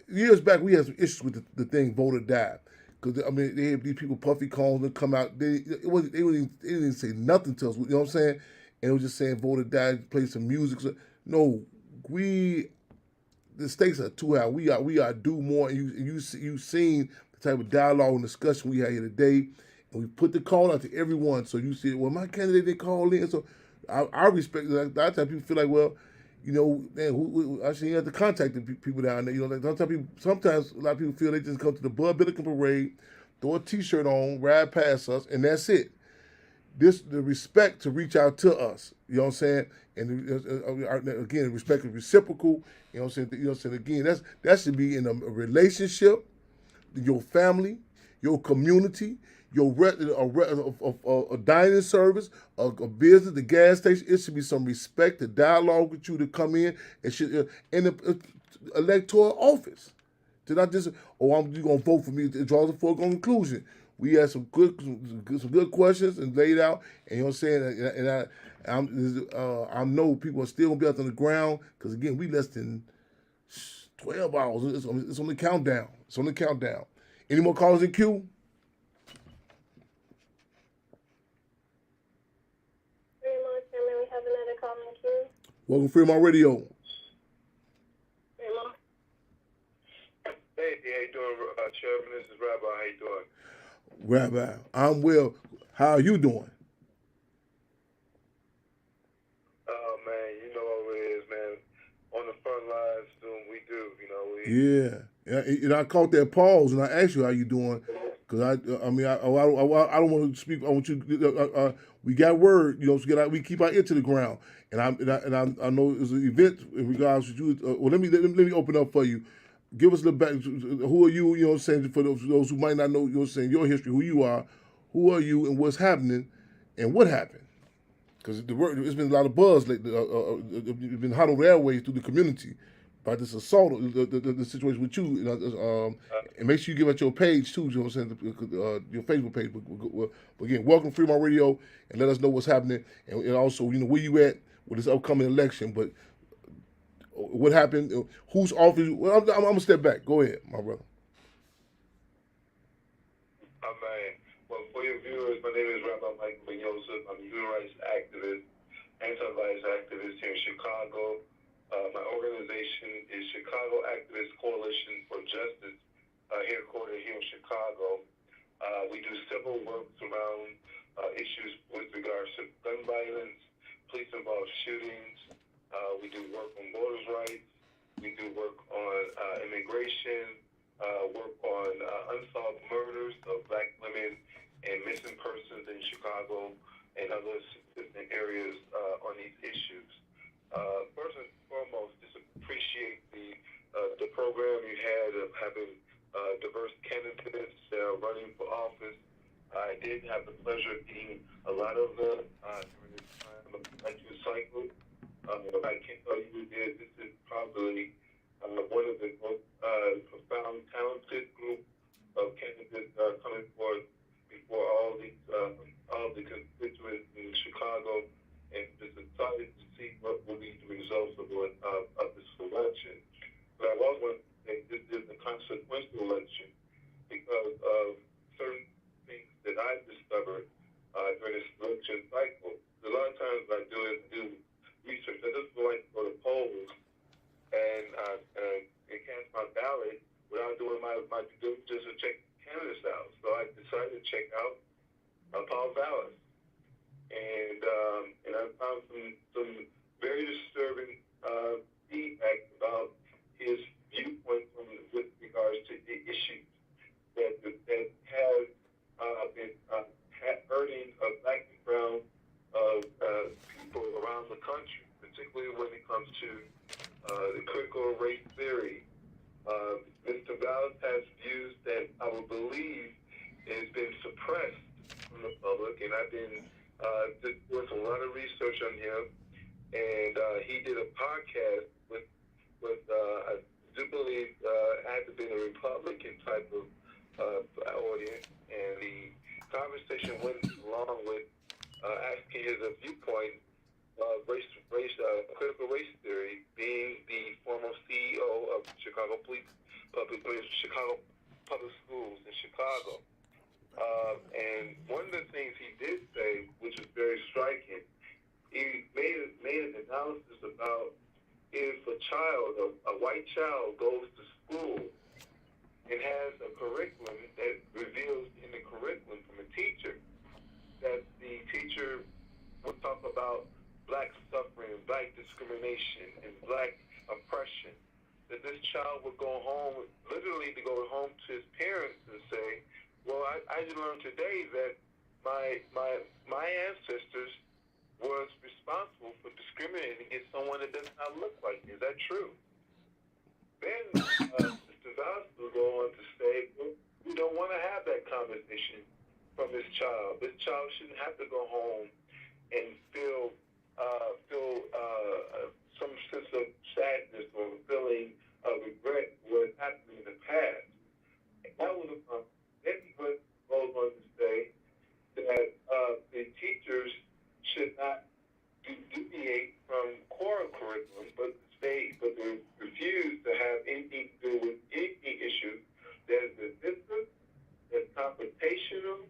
years back we had some issues with the thing voter died. Because I mean, they had these people puffy cones that come out. They didn't say nothing to us. You know what I'm saying? And it was just saying voter died, play some music. So, no, the stakes are too high. We are due more. And you've seen the type of dialogue and discussion we had here today, and we put the call out to everyone. So you see, well, my candidate didn't call in. So I respect that. A lot of times people feel like, well, you know, man, I should have to contact the people down there. You know, like sometimes a lot of people feel they just come to the Bud Billiken parade, throw a T-shirt on, ride past us, and that's it. The respect to reach out to us. You know what I'm saying? And again, respect is reciprocal. You know what I'm saying? You know what I'm saying? Again, that should be in a relationship, your family, your community, a dining service, a business, the gas station. It should be some respect to dialogue with you to come in and should in the electoral office. To not just, I'm just gonna vote for me. It draws a foregone conclusion. We had some good questions and laid out, and you know what I'm saying. I know people are still gonna be out on the ground because again, we less than 12 hours. It's on the countdown. It's on the countdown. Any more callers in queue? Fremont, may we have another call in queue? Welcome, Fremont Radio. Fremont. Hey, how you doing, Chairman? This is Rabbi. How you doing? Rabbi, I'm well. How are you doing? Oh, man, you know what it is, man. On the front lines doing what we do, Yeah. I caught that pause and I asked you how you doing because I don't want to speak. I want you. We got word, you know, we keep our ear to the ground, and I know there's an event in regards to you. Well, let me open up for you. Give us the back. Who are you? You know what I'm saying? For those who might not know, you know what I'm saying, your history, who you are, who are you, and what's happening, and what happened. Because it's been a lot of buzz lately. It's been hot over airways through the community about this assault, the situation with you. And make sure you give out your page too. You know what I'm saying? Your Facebook page. But again, welcome to Fremont Radio, and let us know what's happening, and also you know where you at with this upcoming election. But what happened? Whose office? Well, I'm gonna step back. Go ahead, my brother. man. Well, for your viewers, my name is Rabbi Michael Ben Yosef. I'm a human rights activist, anti-violence activist here in Chicago. My organization is Chicago Activist Coalition for Justice, headquartered here in Chicago. We do civil work around issues with regards to gun violence, police-involved shootings. We do work on voters' rights. We do work on immigration, work on unsolved murders of black women and missing persons in Chicago and other significant areas on these issues. First and foremost, just appreciate the program you had of having diverse candidates running for office. I did have the pleasure of meeting a lot of them during this time of the election cycle. I can tell you that this is probably one of the most profound, talented group of candidates coming forth before all the constituents in Chicago, and just excited to see what will be the results of this election. But I also want to say this is a consequential election because of certain things that I've discovered during this election cycle. A lot of times I do research. I just like to go to polls the critical race theory. Mr. Vallis has views that I would believe has been suppressed from the public, and I've been doing a lot of research on him. And he did a podcast with I do believe had to be a Republican type of audience, and the conversation went along with asking his viewpoint of critical race theory, being the former CEO of Chicago Chicago Public Schools in Chicago. And one of the things he did say, which was very striking, he made an analysis about if a white child goes to school and has a curriculum that reveals in the curriculum from a teacher that the teacher would talk about black suffering, black discrimination, and black oppression, that this child would go home, literally to go home to his parents and say, well, I learned today that my ancestors was responsible for discriminating against someone that does not look like me. Is that true? Then Mr. Vallis will go on to say, well, we don't want to have that conversation from this child. This child shouldn't have to go home and feel some sense of sadness or feeling of regret for what happened in the past. And that was then he goes on to say that the teachers should not deviate from core curriculum, but they refuse to have anything to do with any issue that is divisive, that's confrontational,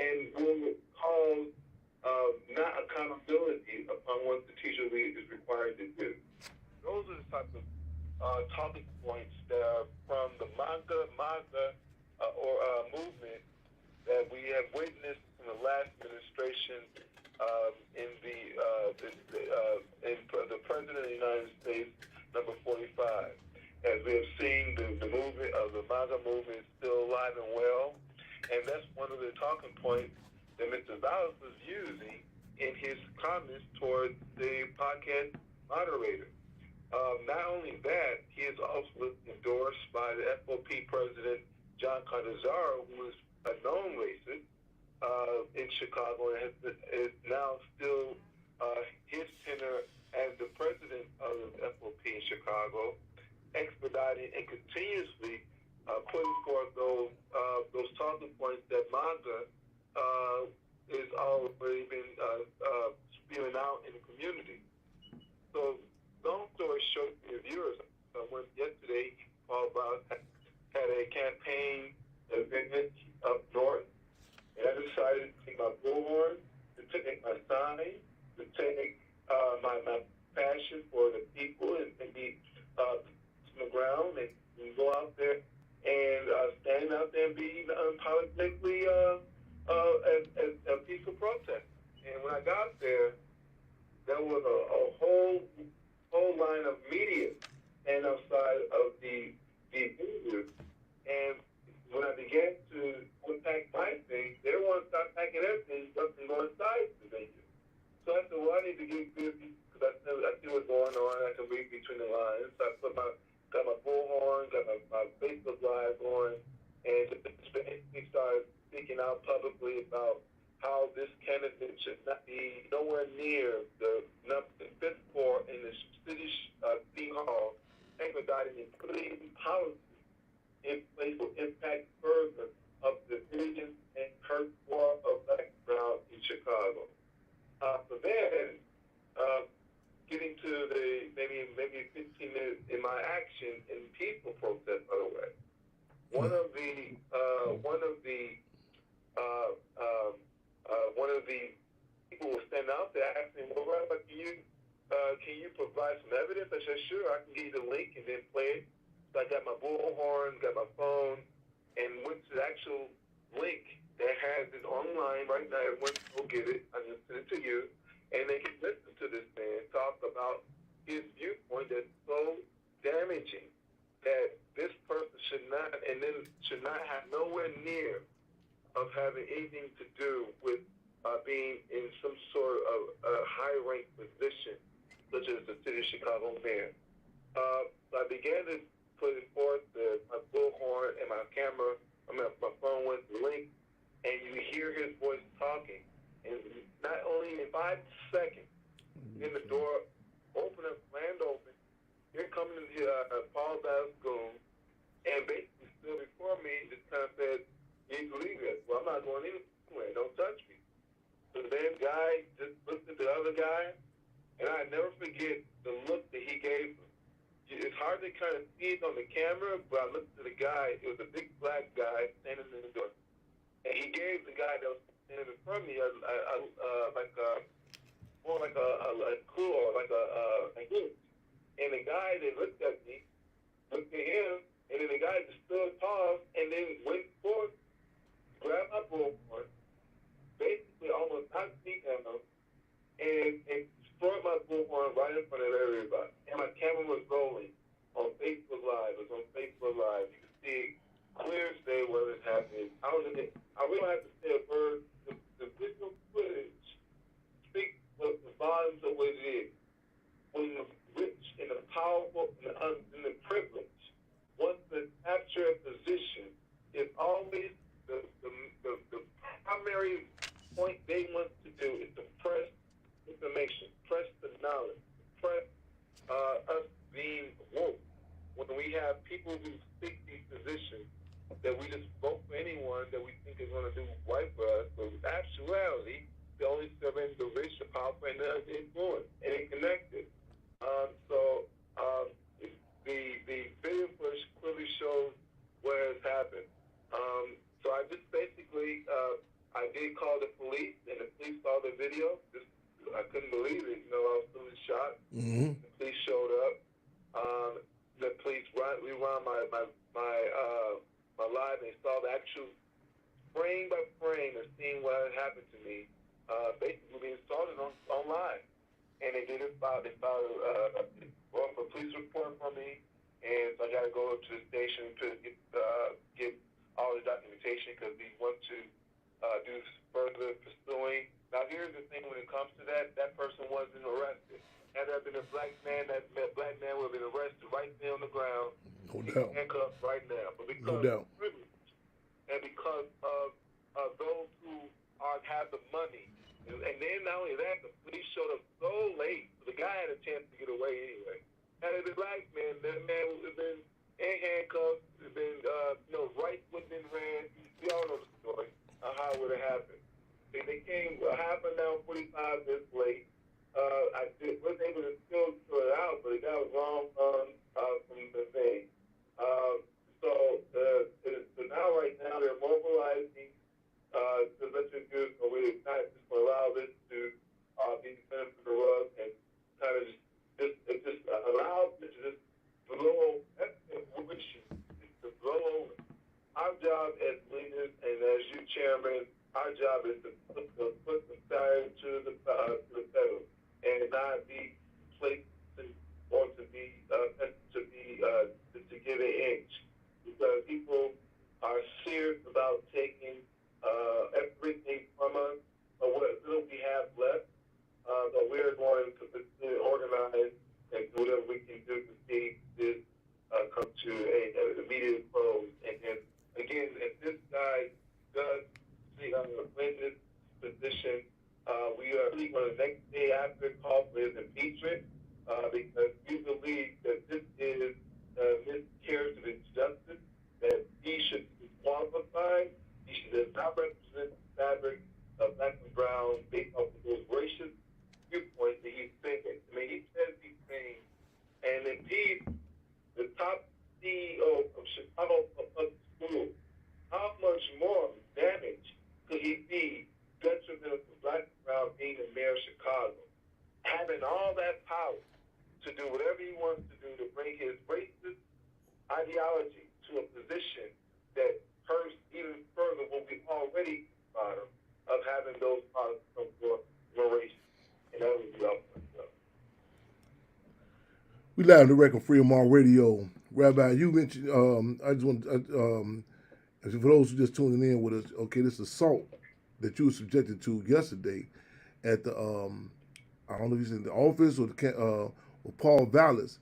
and will cause not accountability upon what the teacher is required to do. Those are the type of talking points that are from the MAGA movement that we have witnessed in the last administration in the President of the United States, number 45. As we have seen, the movement of the MAGA movement is still alive and well, and that's one of the talking points that Mr. Vallis was using in his comments towards the podcast moderator. Not only that, he is also endorsed by the FOP president, John Cardazaro, who is a known racist in Chicago, and is now still his tenure as the president of the FOP in Chicago, expediting and continuously putting forth those talking points that MAGA is already been spewing out in the community. So, long story short, the viewers, yesterday, Paul Brown had a campaign event up north, and I decided to take my bullhorn, to take my sign, to take my passion for the people and be on the ground and go out there and stand out there and be unapologetically as a peaceful protest. And when I got there was a whole line of media and outside of the venue. And when I began to unpack my things, they want to start packing everything up and go inside the venue. So I said, well, I need to get busy because I see what's going on. I can read between the lines. So I got my bullhorn, got my Facebook Live going, and basically started speaking out publicly about how this candidate should not be nowhere near the fifth floor in the city hall, expediting and putting policies in place will impact further of the division and hurt war of black crowd in Chicago. So then, getting to the maybe 15 minutes in my action in peaceful protest, by the way, one of the people will stand out there asking, well, Rabbi, can you provide some evidence? I said, sure, I can give you the link and then play it. So I got my bullhorn, got my phone, and went to the actual link that has it online right now. Everyone can go get it. I'm going to send it to you. And they can listen to this man talk about his viewpoint that's so damaging that this person should not have nowhere near of having anything to do with being in some sort of high-ranked position, such as the city of Chicago mayor. I began to put it forth my bullhorn and my camera. My phone went to link, and you hear his voice talking. And not only in 5 seconds, in the door open up, land open. Here comes Paul Bascoon, and basically stood before me and just kind of said, "You need to leave this." Well, I'm not going anywhere. Don't touch me. So then, guy just looked at the other guy, and I never forget the look that he gave him. It's hard to kind of see it on the camera, but I looked at the guy. It was a big black guy standing in the door, and he gave the guy that was standing in front of me more like a clue or like a hint. And the guy that looked at me looked at him, and then the guy just stood, paused, and then went forward, grabbed my bullhorn, basically almost knocked me down, and destroyed my bullhorn right in front of everybody. And my camera was rolling on Facebook Live. It was on Facebook Live. You can see clear as day where it's happening. I really don't have to say a word. The visual footage speaks of the volumes of what it is. When the rich and the powerful and the privileged want to capture a position, it's always the primary point they want to do is to press information, press the knowledge, press us being woke. When we have people who seek these positions, that we just vote for anyone that we think is going to do right for us, but in actuality, they're only serving the rich, the powerful, and the influenced, and it connected. So the video footage clearly shows where it's happened. So I just basically I did call the police, and the police saw the video. I couldn't believe it. You know, I was really shocked. Mm-hmm. The police showed up. The police rewound my live, and they saw the actual frame by frame of seeing what had happened to me. Basically being assaulted on live. And they did file a police report for me, and so I got to go up to the station to get all the documentation because we want to do further pursuing. Now, here's the thing: when it comes to that person wasn't arrested. Had there been a black man, that black man would have been arrested right there on the ground, No doubt. handcuffed right now. But No because doubt. of privilege and because of those who have the money. And then not only that, the police showed up so late, so the guy had a chance to get away anyway. Had it been black man, that man would have been in handcuffs, would have been, rights would have been ran. We all know the story of how it would have happened. They came a half an hour, 45 minutes late. I was able to still throw it out, but the guy was wrong from the thing. So now, right now, they're mobilizing to let you do, so we're not just going to allow this to be defended for the rug and kind of just allow it to just blow. That's the issue, is to blow over. Our job as leaders and as you chairman, our job is to put the fire to the pedal and not be placed or to give an inch, because people are serious about taking everything from us, or what little we have left. But we're going to organize and do whatever we can do to see this come to an immediate close. And again, if this guy does win this position, we are really going to next day after call for his impeachment, because we believe that this is miscarriage of justice, that he should be qualified. He does not represent the fabric of black and brown based off of those racist viewpoints that he's thinking. I mean, he says these things, and if he's the top CEO of Chicago Public Schools, how much more damage could he be detrimental to black and brown being the mayor of Chicago? Having all that power to do whatever he wants to do to bring his racist ideology to a position that hurts even further what we already bottom of having those products come for race. And that would be all for myself. We live on the record, Free Mayoral Radio. Rabbi, you mentioned. I just want for those who just tuning in with us. Okay, this assault that you were subjected to yesterday at the I don't know if he's in the office or with Paul Vallis,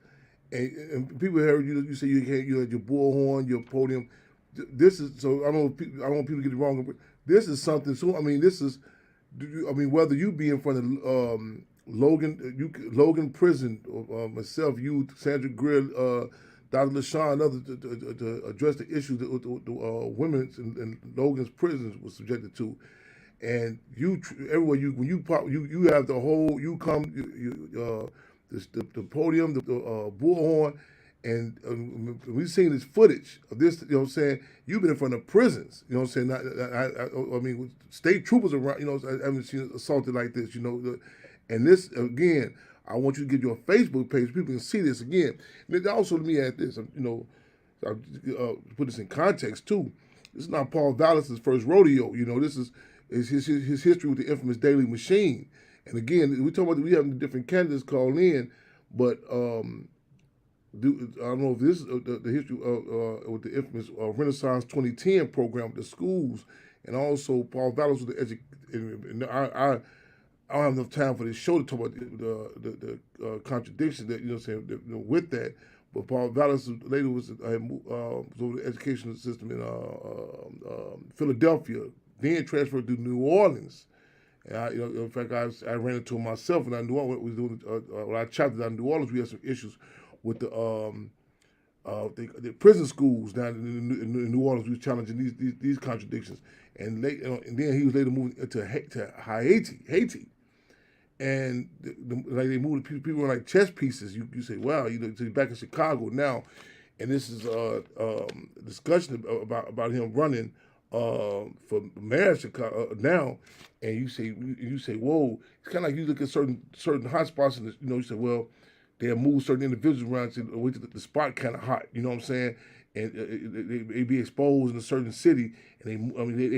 and people heard you say you can't, you had your bullhorn, your podium. This is so I don't want people to get it wrong. But this is something. So I mean, this is. I mean, whether you be in front of Logan Prison, or myself, you, Sandra Greer, Dr. LaShawn, others to address the issues that the women in Logan's prisons were subjected to, and you everywhere you when you pop you have the whole you come the podium the bullhorn and we've seen this footage of this, you know what I'm saying. You've been in front of prisons, you know what I'm saying. I mean, state troopers around, you know. I haven't seen assaulted like this, you know. And this again, I want you to get your Facebook page. People can see this again. And then also, let me add this, you know, put this in context too. This is not Paul Vallis's first rodeo, you know. This is his history with the infamous Daily Machine. And again, we have different candidates call in, but I don't know if this is the history with the infamous Renaissance 2010 program with the schools, and also Paul Vallis with the I don't have enough time for this show to talk about the contradictions that, you know what I'm saying, that, you know, with that. But Paul Vallis later was over the educational system in Philadelphia, then transferred to New Orleans. And I, you know, in fact, I ran into him myself, and I knew what we was doing. When I traveled down to New Orleans, we had some issues with the prison schools down in New Orleans. We was challenging these contradictions, and and then he was later moved to Haiti, and like they moved people were like chess pieces. You say, wow, you know, so he's back in Chicago now, and this is discussion about him running for mayor of Chicago now, and you say, whoa, it's kind of like you look at certain hotspots, and you know, you say, well, they have moved certain individuals around to wait till the spot kind of hot, you know what I'm saying, and they be exposed in a certain city, and they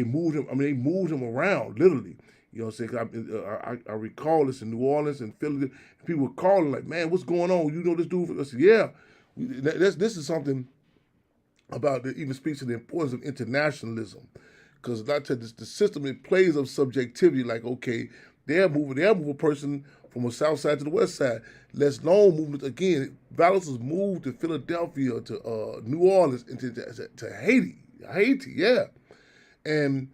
moved him. I mean, they moved him around literally. You know what I'm saying? I recall this in New Orleans and Philly. And people were calling like, man, what's going on? You know this dude? I said, yeah. This is something about that even speaks to the importance of internationalism, because like I said, the system, it plays of subjectivity. Like, okay, they're moving a person from the south side to the west side. Les Long moved again. Vallis was moved to Philadelphia, to New Orleans, and to Haiti, yeah, and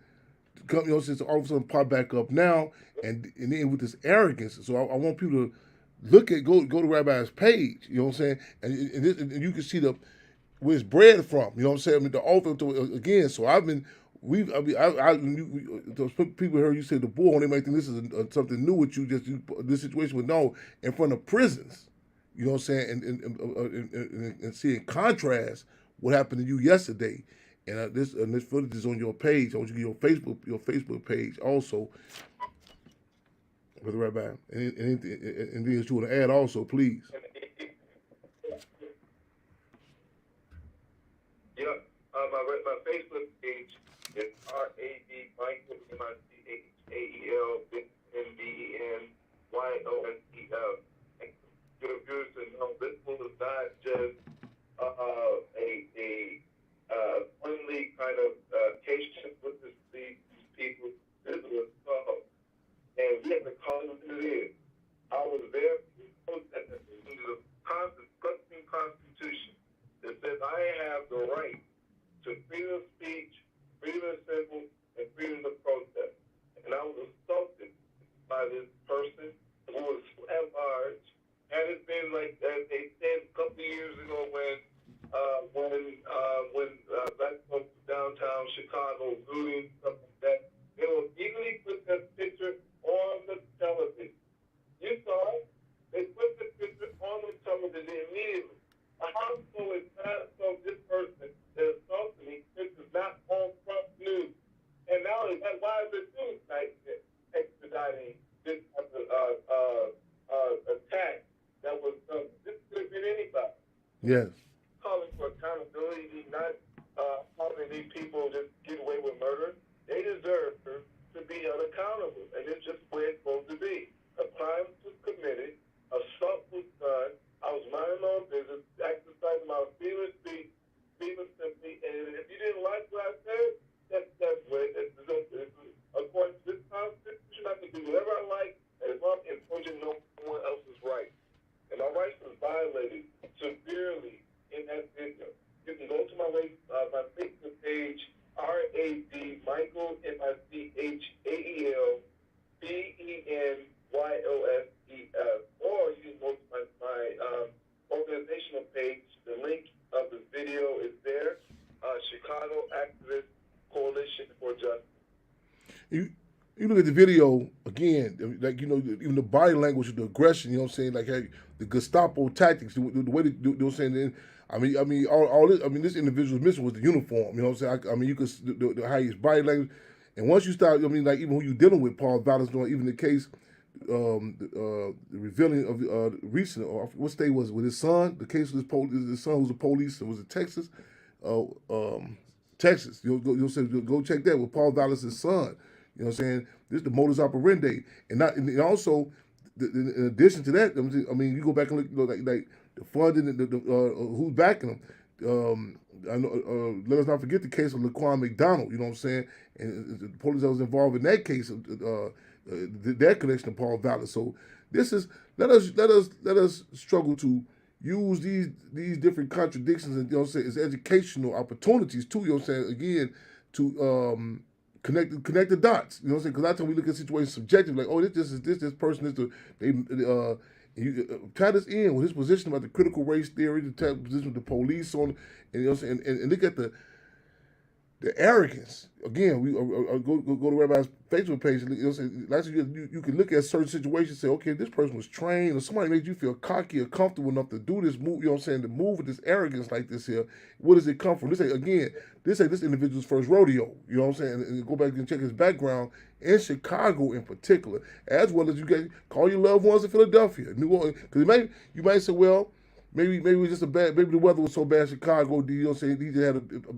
you know, since all of a sudden pop back up now, and then with this arrogance. So I want people to go to Rabbi's page. You know what I'm saying, and you can see where it's bred from. You know what I'm saying. I mean, the author again. So those people heard you say the bull, they might think this is something new with you. This situation with no in front of prisons. You know what I'm saying, and see in contrast what happened to you yesterday. And this footage is on your page. I want you to get your Facebook page also, Brother Rabbi. And anything that you want to add also, please. Yeah, my Facebook page is RAD Michael MICHAEL NDENYOSEL. You're good to know this was not just a friendly kind of patient with these people. This was tough, and we have to call it what it is. I was there under the Constitution that says I have the right to freedom of speech, freedom of assembly, and freedom of protest. And I was assaulted by this person who was at large. Had it been like as they said a couple of years ago when black folks downtown Chicago looting, stuff like that, they will easily put that picture on the television. You saw it. They put the picture on the television immediately. How so this person that assaulted me, this is not on front news. And now why is it news night expediting this type of attack that was done? This could have been anybody. Yes. Calling for accountability, not having these people just get away with murder. They deserve to be held accountable, and it's just the way it's supposed to be. A crime was committed, assault was done. I was minding my own business, exercising my freedom of speech, freedom of sympathy, and if you didn't like what I said, that's what it is. According to this Constitution, I can do whatever I like as long as I'm enforcing no one else's rights. And my rights was violated severely. sharing that video. You can go to my Facebook page, RAD Michael MICHAEL BENYOSEF, or you can go to my organizational page. The link of the video is there. Chicago Activist Coalition for Justice. You look at the video again, like even the body language, the aggression. You know what I'm saying? Like the Gestapo tactics, the way they do. You know what I'm saying? All this. This individual's mission was the uniform. You know what I'm saying? You could how his body language, and once you start, like even who you dealing with, Paul Vallis doing, even the case, the revealing of recent, what state was it? With his son, the case of his son who was a police, was it Texas? Texas. You'll say go check that with Paul Vallis' son. You know what I'm saying? This is the modus operandi, and also in addition to that, you go back and look, like the funding, who's backing them. Let us not forget the case of Laquan McDonald. You know what I'm saying? And the police that was involved in that case, that connection to Paul Vallis. So this is let us struggle to use these different contradictions and as educational opportunities too. You know what I'm saying? Again, to connect the dots. You know what I'm saying? Because a lot of times we look at situations subjective, like, oh, this person is you tie this in with his position about the critical race theory, the position of the police on, and you know what I'm saying, and look at the arrogance. Again, we go to Rabbi's Facebook page. You know what I'm saying? Last you can look at certain situations and say, okay, this person was trained, or somebody made you feel cocky or comfortable enough to do this move. You know what I'm saying? To move with this arrogance like this here. Where does it come from? This individual's first rodeo. You know what I'm saying? And go back and check his background in Chicago in particular, as well as you guys call your loved ones in Philadelphia, New Orleans. Because you might say, well, maybe it was just maybe the weather was so bad in Chicago, you know what I'm saying, he just had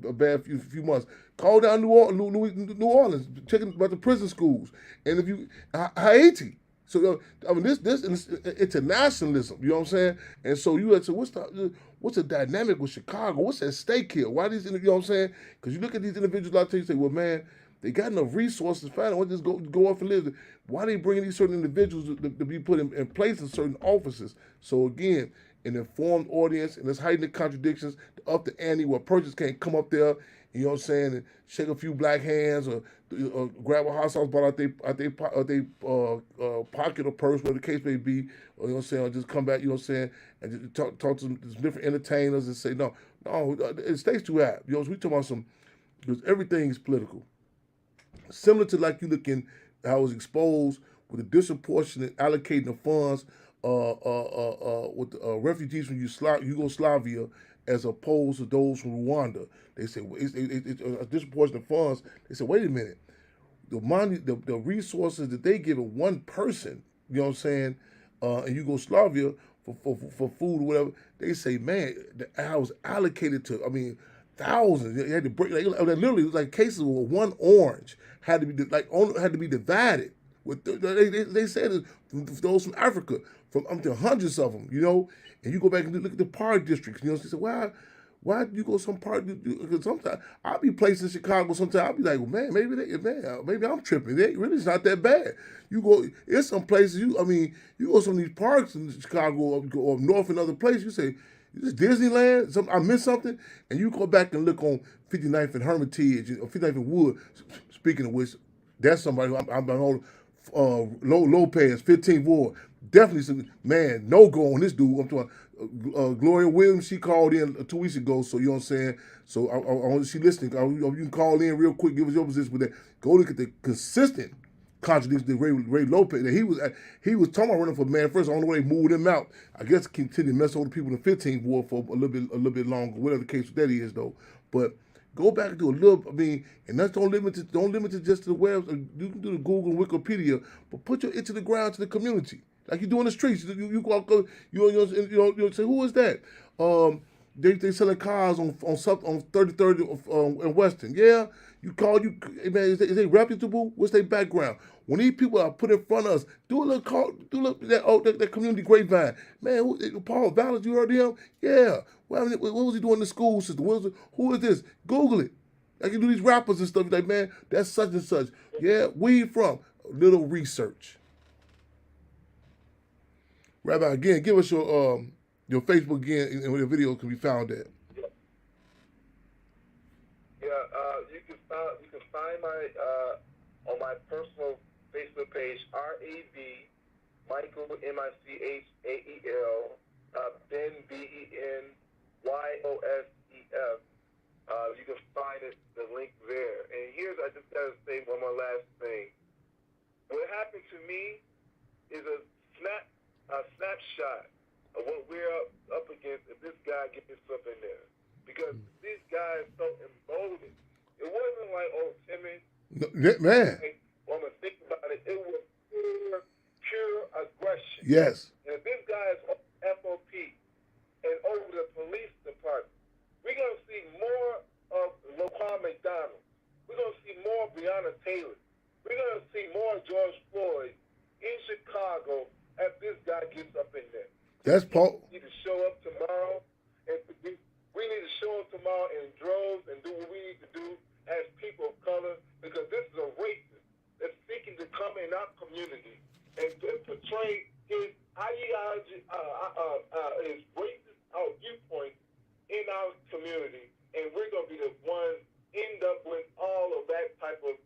a bad few months. Call down New Orleans, checking about the prison schools. And if you, Haiti. So, this is internationalism, you know what I'm saying? And so you had to say, what's the dynamic with Chicago? What's at stake here? Why these, you know what I'm saying? Because you look at these individuals out there, you say, well, man, they got enough resources, fine, why just go off and live? Why they bringing these certain individuals to be put in place in certain offices? So again, an informed audience, and let's heighten the contradictions, up the ante where persons can't come up there, you know what I'm saying, and shake a few black hands or grab a hot sauce bottle out they pocket or purse, whatever the case may be, or you know what I'm saying, or just come back, you know what I'm saying, and just talk to some different entertainers and say, no, it stays too high. You know, we talking about because everything is political. Similar to like you looking how it was exposed with the disproportionate allocating of funds with refugees from Yugoslavia as opposed to those from Rwanda. They say it's disproportionate funds. They said, wait a minute, the money, the resources that they give one person, you know what I'm saying, in Yugoslavia for food or whatever, they say, man, I was allocated to, thousands. They had to break, literally, it was like cases where one orange had to be divided. They said those from Africa, from hundreds of them, you know, and you go back and look at the park districts, you know, they say, why do you go some park? Because sometimes I'll be placed in Chicago. Sometimes I'll be like, well, man, maybe I'm tripping. It's not that bad. You go, it's some places. You go some of these parks in Chicago or up north and other places. You say, is this Disneyland? I missed something, and you go back and look on 59th and Hermitage or 59th and Wood. Speaking of which, that's somebody who I'm on. Lopez, 15th Ward, definitely no go on this dude. I'm talking. Gloria Williams, she called in 2 weeks ago, so you know what I'm saying. So she listening. You can call in real quick, give us your position with that. Go look at the consistent contradiction to Ray Lopez. That he was talking about running for man first. I don't know why they moved him out. I guess continue to mess over the people in the 15th Ward for a little bit longer, whatever the case that is though. But go back to a little. And that's don't limit it just to the web. You can do the Google and Wikipedia, but put your ear to the ground to the community. Like you do in the streets, you go, you say, who is that? They selling cars on 33rd and Western. Yeah, you call man. Is they reputable? What's their background? When these people are put in front of us, do a little call, that community grapevine. Man, Paul Vallis, you heard of him? Yeah. What was he doing in the school system? Who is this? Google it. Like you do these rappers and stuff. Like, man, that's such and such. Yeah, where you from? A little research. Rabbi, again, give us your Your Facebook again, and where the video can be found at. Yeah, you can find my on my personal Facebook page, RAV Michael Michael Ben BenYosef. You can find the link there. And here's I just gotta say one more last thing. What happened to me is a snapshot of what we're up against if this guy gets himself in there. Because these guys so emboldened. It wasn't like, oh, timid. No, man. Like, when I think about it, it was pure aggression. Yes. And if this guy is FOP and over the police department, we're going to see more of Laquan McDonald. We're going to see more Breonna Taylor. We're going to see more George Floyd in Chicago if this guy gets up in there. That's Paul. We need to show up tomorrow, and we need to show up tomorrow in droves and do what we need to do as people of color, because this is a racist that's seeking to come in our community and portray his ideology, his racist viewpoint in our community, and we're going to be the ones end up with all of that type of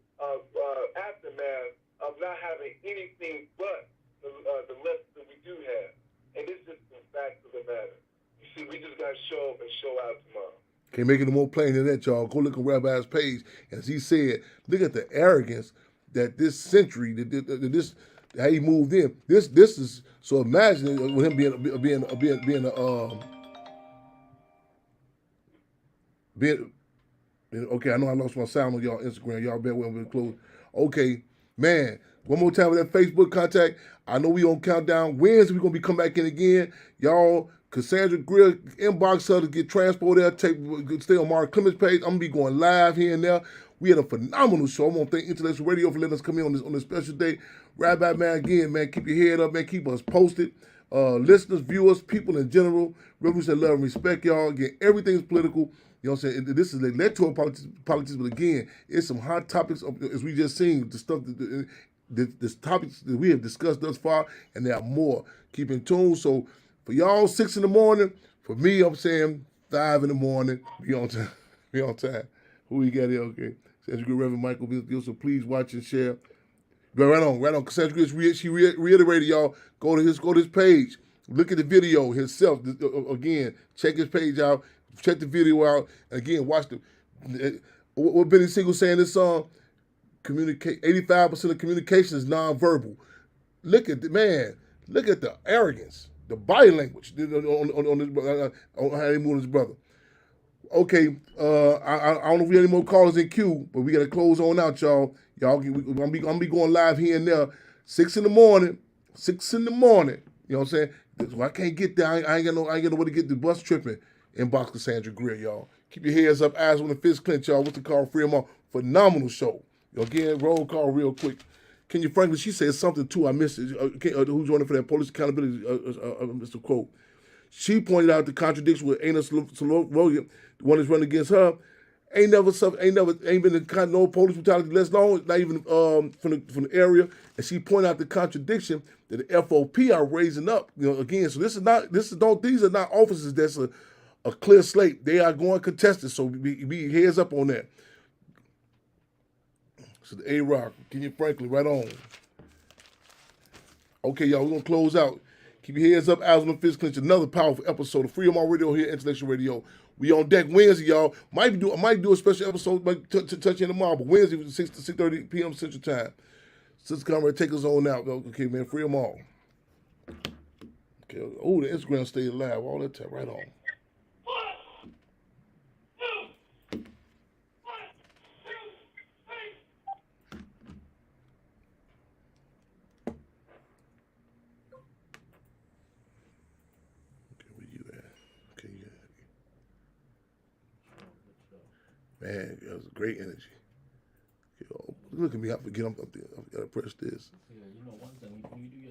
aftermath of not having anything but the left that we do have. And this is the fact of the matter. You see, we just got to show up and show out tomorrow. Can't make it no more plain than that, y'all. Go look at Rabbi's page. As he said, look at the arrogance that this century, this how he moved in. This is so. Imagine with him being okay. I know I lost my sound on y'all Instagram. Y'all better when we close. Okay, man. One more time with that Facebook contact. I know we on countdown. Wednesday we gonna be coming back in again, y'all. Cassandra Greer, inbox her to get transported there. Stay on Mark Clemens' page. I'm gonna be going live here and there. We had a phenomenal show. I want to thank Intellectual Radio for letting us come in on this special day. Rabbi, man, again, man, keep your head up, man. Keep us posted. Listeners, viewers, people in general, revolution, love, and respect, y'all. Again, everything's political. You know what I'm saying? This is electoral politics, but again, it's some hot topics, as we just seen, the stuff, the topics that we have discussed thus far, and there are more. Keep in tune. So for y'all, 6 in the morning. For me, I'm saying 5 in the morning. Be on time. Be on time. Who we got here? Okay. Cassandra Greer, Reverend Michael Bill. So please watch and share. But right on. Cassandra Greer, she reiterated, y'all, go to his page. Look at the video himself. Again, check his page out. Check the video out. And again, watch what Benny Siegel saying in this song. 85% of communication is nonverbal. Look at the arrogance, the body language on how they move his brother. Okay, I don't know if we have any more callers in queue, but we got to close on out, y'all. I'm gonna be going live here and there, 6 in the morning. 6 in the morning. You know what I'm saying? So I can't get there. I ain't got no way to get the bus tripping. Inbox Cassandra Greer, y'all. Keep your heads up, eyes on the fist clench, y'all. What's the call? Free them all. Phenomenal show. Again, roll call real quick. Kenya Franklin, she said something too. I missed it. Who's running for that police accountability? Mr. Quote. She pointed out the contradiction with Anna Soloria, the one that's running against her. Ain't been no police brutality less long, not even from the area. And she pointed out the contradiction that the FOP are raising up. Again, so these are not officers that's a clear slate. They are going contested. So be heads up on that. So the A-Rock, Kenya Franklin, right on. Okay, y'all, we're gonna close out. Keep your heads up, eyes on the fist clench. Another powerful episode of Freedom on Radio here, Intellectual Radio. We on deck Wednesday, y'all. Might do a special episode, might touch in tomorrow, but Wednesday from 6 to 6:30 p.m. Central Time. Sister Conrad, take us on out. Okay, man, free them all. Okay. Oh, the Instagram stayed alive all that time. Right on. Man, that was great energy. Look at me, I forget I'm up there. I gotta press this. Yeah, one thing, when you do your